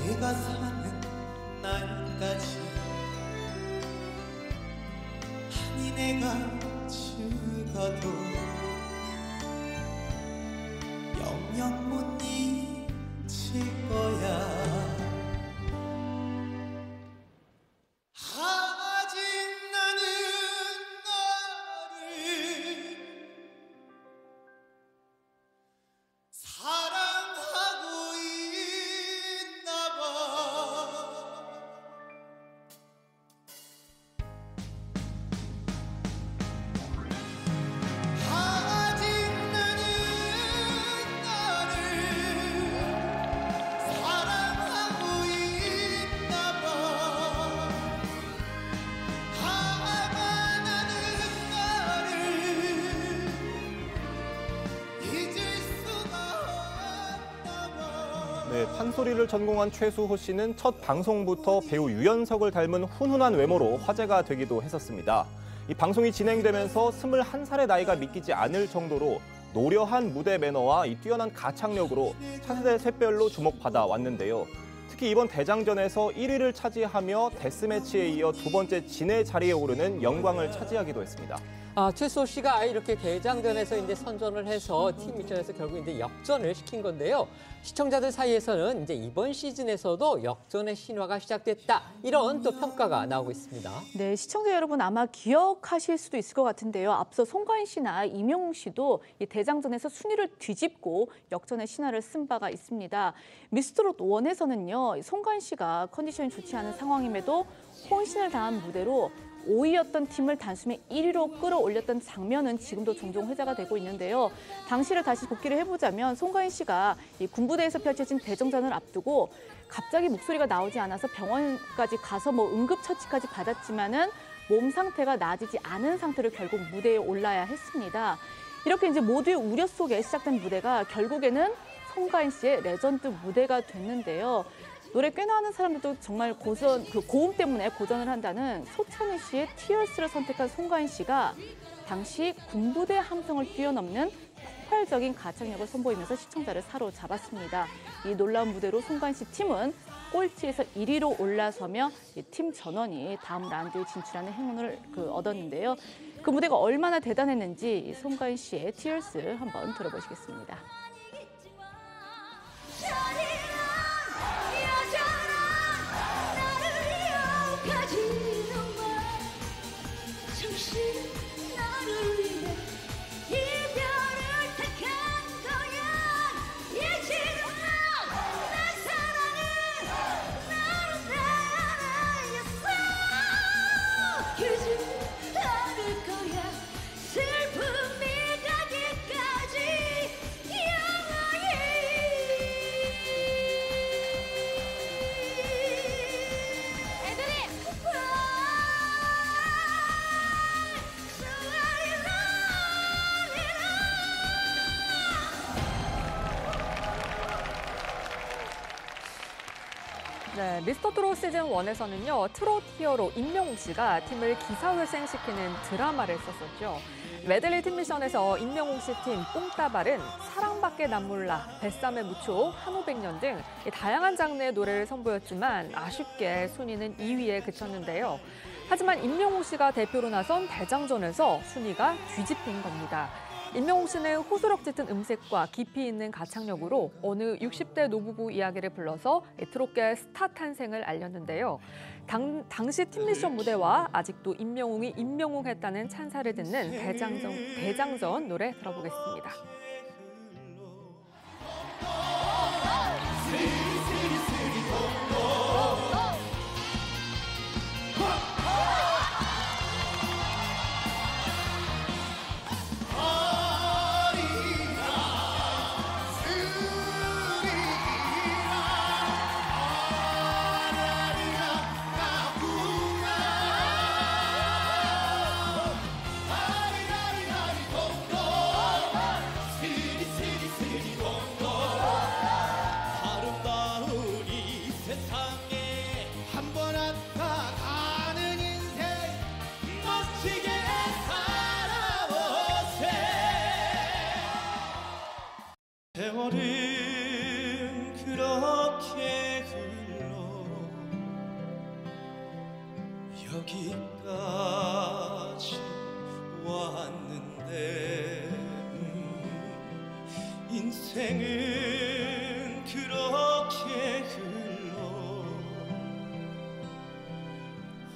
내가 사는 날까지 아니 내가 죽어도 영영 못 잊을 거야. 아직 나는 너를 사랑하고 있나 봐. 아직 나는 너를 사랑하고 있나 봐. 아마 나는 너를 잊을 수가 없나 봐. 네, 판소리를 전공한 최수호 씨는 첫 방송부터 배우 유연석을 닮은 훈훈한 외모로 화제가 되기도 했었습니다. 이 방송이 진행되면서 21살의 나이가 믿기지 않을 정도로 노련한 무대 매너와 이 뛰어난 가창력으로 차세대 샛별로 주목받아 왔는데요. 특히 이번 대장전에서 1위를 차지하며 데스매치에 이어 두 번째 진의 자리에 오르는 영광을 차지하기도 했습니다. 최수호 씨가 이렇게 대장전에서 이제 선전을 해서 팀 미션에서 결국 이제 역전을 시킨 건데요. 시청자들 사이에서는 이제 이번 시즌에서도 역전의 신화가 시작됐다. 이런 또 평가가 나오고 있습니다. 네, 시청자 여러분 아마 기억하실 수도 있을 것 같은데요. 앞서 송가인 씨나 임영웅 씨도 이 대장전에서 순위를 뒤집고 역전의 신화를 쓴 바가 있습니다. 미스터롯 1에서는요, 송가인 씨가 컨디션이 좋지 않은 상황임에도 혼신을 다한 무대로 5위였던 팀을 단숨에 1위로 끌어올렸던 장면은 지금도 종종 회자가 되고 있는데요. 당시를 다시 복기를 해보자면 송가인 씨가 이 군부대에서 펼쳐진 대정전을 앞두고 갑자기 목소리가 나오지 않아서 병원까지 가서 응급처치까지 받았지만은 몸 상태가 나아지지 않은 상태로 결국 무대에 올라야 했습니다. 이렇게 이제 모두의 우려 속에 시작된 무대가 결국에는 송가인 씨의 레전드 무대가 됐는데요. 노래 꽤나 하는 사람들도 정말 고음 때문에 고전을 한다는 소찬희 씨의 Tears를 선택한 송가인 씨가 당시 군부대 함성을 뛰어넘는 폭발적인 가창력을 선보이면서 시청자를 사로잡았습니다. 이 놀라운 무대로 송가인 씨 팀은 꼴찌에서 1위로 올라서며 팀 전원이 다음 라운드에 진출하는 행운을 얻었는데요. 그 무대가 얼마나 대단했는지 송가인 씨의 Tears 한번 들어보시겠습니다. 네, 미스터 트롯 시즌 1에서는요, 트롯 히어로 임영웅 씨가 팀을 기사회생시키는 드라마를 썼었죠. 메들리 팀 미션에서 임영웅 씨 팀 뽕따발은 사랑밖에 난 몰라, 뱃삼의 무초, 한오백년 등 다양한 장르의 노래를 선보였지만 아쉽게 순위는 2위에 그쳤는데요. 하지만 임영웅 씨가 대표로 나선 대장전에서 순위가 뒤집힌 겁니다. 임영웅 씨는 호소력 짙은 음색과 깊이 있는 가창력으로 어느 60대 노부부 이야기를 불러서 트롯계 스타 탄생을 알렸는데요. 당시 팀미션 무대와 아직도 임영웅이 임영웅했다는 찬사를 듣는 대장전 노래 들어보겠습니다. 세월은 그렇게 흘러 여기까지 왔는데 인생은 그렇게 흘러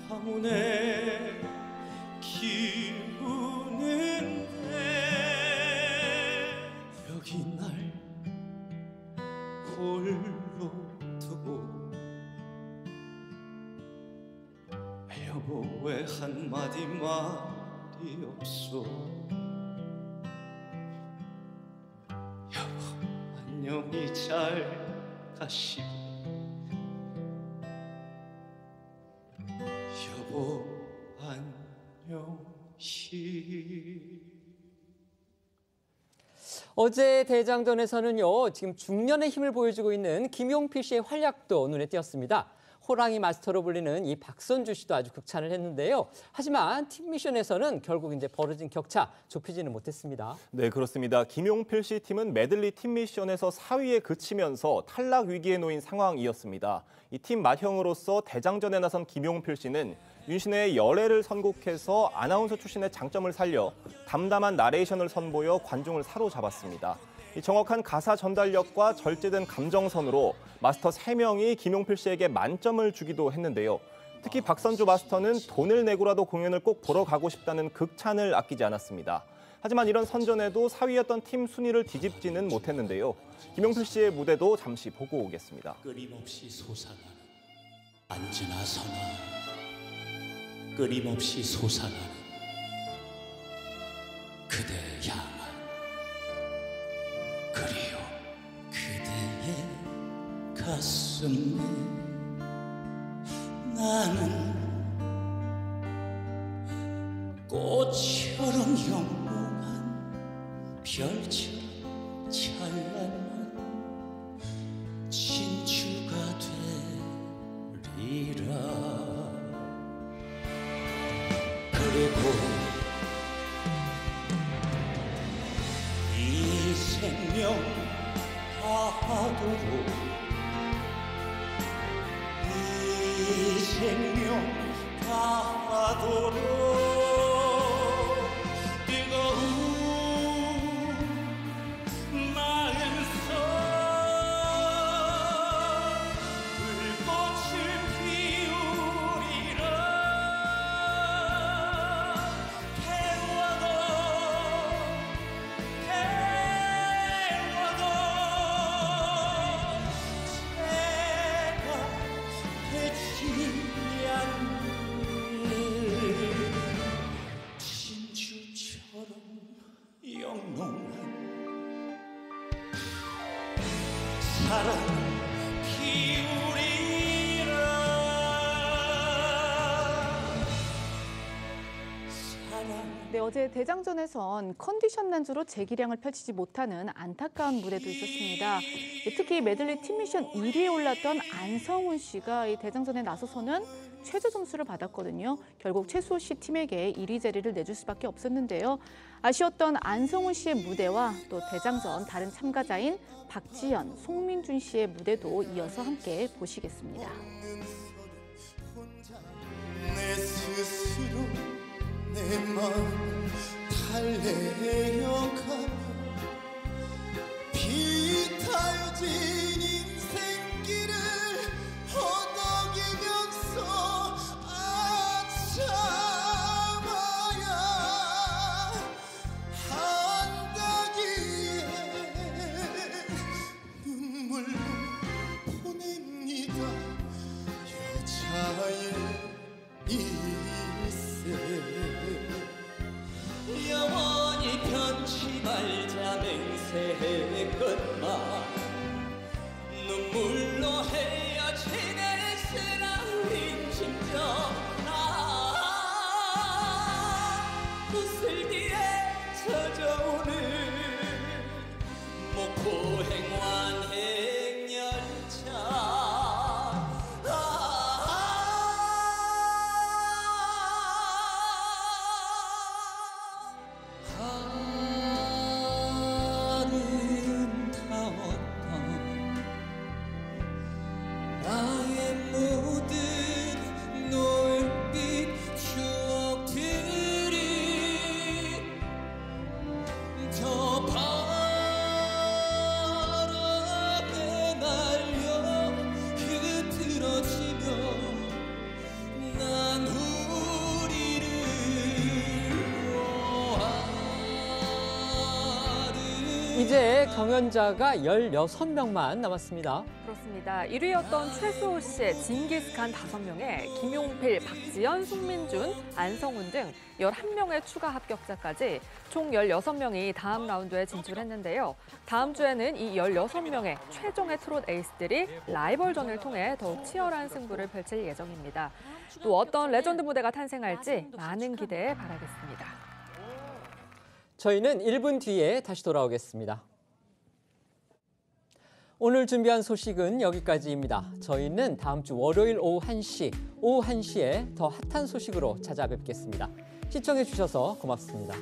황혼에 기우는데 여기 날 홀로 두고 여보 왜 한마디 말이 없어 여보 안녕히 잘 가시고 여보 안녕히 어제 대장전에서는요, 지금 중년의 힘을 보여주고 있는 김용필 씨의 활약도 눈에 띄었습니다. 호랑이 마스터로 불리는 이 박선주 씨도 아주 극찬을 했는데요. 하지만 팀 미션에서는 결국 이제 벌어진 격차 좁히지는 못했습니다. 네, 그렇습니다. 김용필 씨 팀은 메들리 팀 미션에서 4위에 그치면서 탈락 위기에 놓인 상황이었습니다. 이 팀 맏형으로서 대장전에 나선 김용필 씨는 윤신의 열애를 선곡해서 아나운서 출신의 장점을 살려 담담한 나레이션을 선보여 관중을 사로잡았습니다. 이 정확한 가사 전달력과 절제된 감정선으로 마스터 3명이 김용필 씨에게 만점을 주기도 했는데요. 특히 박선주 마스터는 돈을 내고라도 공연을 꼭 보러 가고 싶다는 극찬을 아끼지 않았습니다. 하지만 이런 선전에도 4위였던 팀 순위를 뒤집지는 못했는데요. 김용필 씨의 무대도 잠시 보고 오겠습니다. 끊임없이 솟아나는 앉으나 서나 끊임없이 솟아나는 그대 향한 그리워 그대의 가슴에 나는 꽃처럼 영롱한 별처럼 찬란한 진주가 되리라. 그리고 이 생명 다하도록 이 생명 다하도록 네, 어제 대장전에선 컨디션 난조로 재기량을 펼치지 못하는 안타까운 무대도 있었습니다. 특히 메들리 팀 미션 1위에 올랐던 안성훈 씨가 이 대장전에 나서서는 최저 점수를 받았거든요. 결국 최수호 씨 팀에게 1위 자리를 내줄 수밖에 없었는데요. 아쉬웠던 안성훈 씨의 무대와 또 대장전 다른 참가자인 박지연, 송민준 씨의 무대도 이어서 함께 보시겠습니다. 내 스스로 내 마음 달래어가며 비탈진 인생길을 허덕이면서 참아야 한다기에 눈물로 보냅니다. 여자의 영원히 변치 말자 맹세의 것만 눈물로 헤어지는 쓰라린 심정 구슬기에 젖어오는 목포행 완행 열차 이제 경연자가 16명만 남았습니다. 그렇습니다. 1위였던 최수호 씨의 징기스칸 5명에 김용필, 박지연, 송민준, 안성훈 등 11명의 추가 합격자까지 총 16명이 다음 라운드에 진출했는데요. 다음 주에는 이 16명의 최종의 트롯 에이스들이 라이벌전을 통해 더욱 치열한 승부를 펼칠 예정입니다. 또 어떤 레전드 무대가 탄생할지 많은 기대에 바라겠습니다. 저희는 1분 뒤에 다시 돌아오겠습니다. 오늘 준비한 소식은 여기까지입니다. 저희는 다음 주 월요일 오후 1시에 더 핫한 소식으로 찾아뵙겠습니다. 시청해 주셔서 고맙습니다.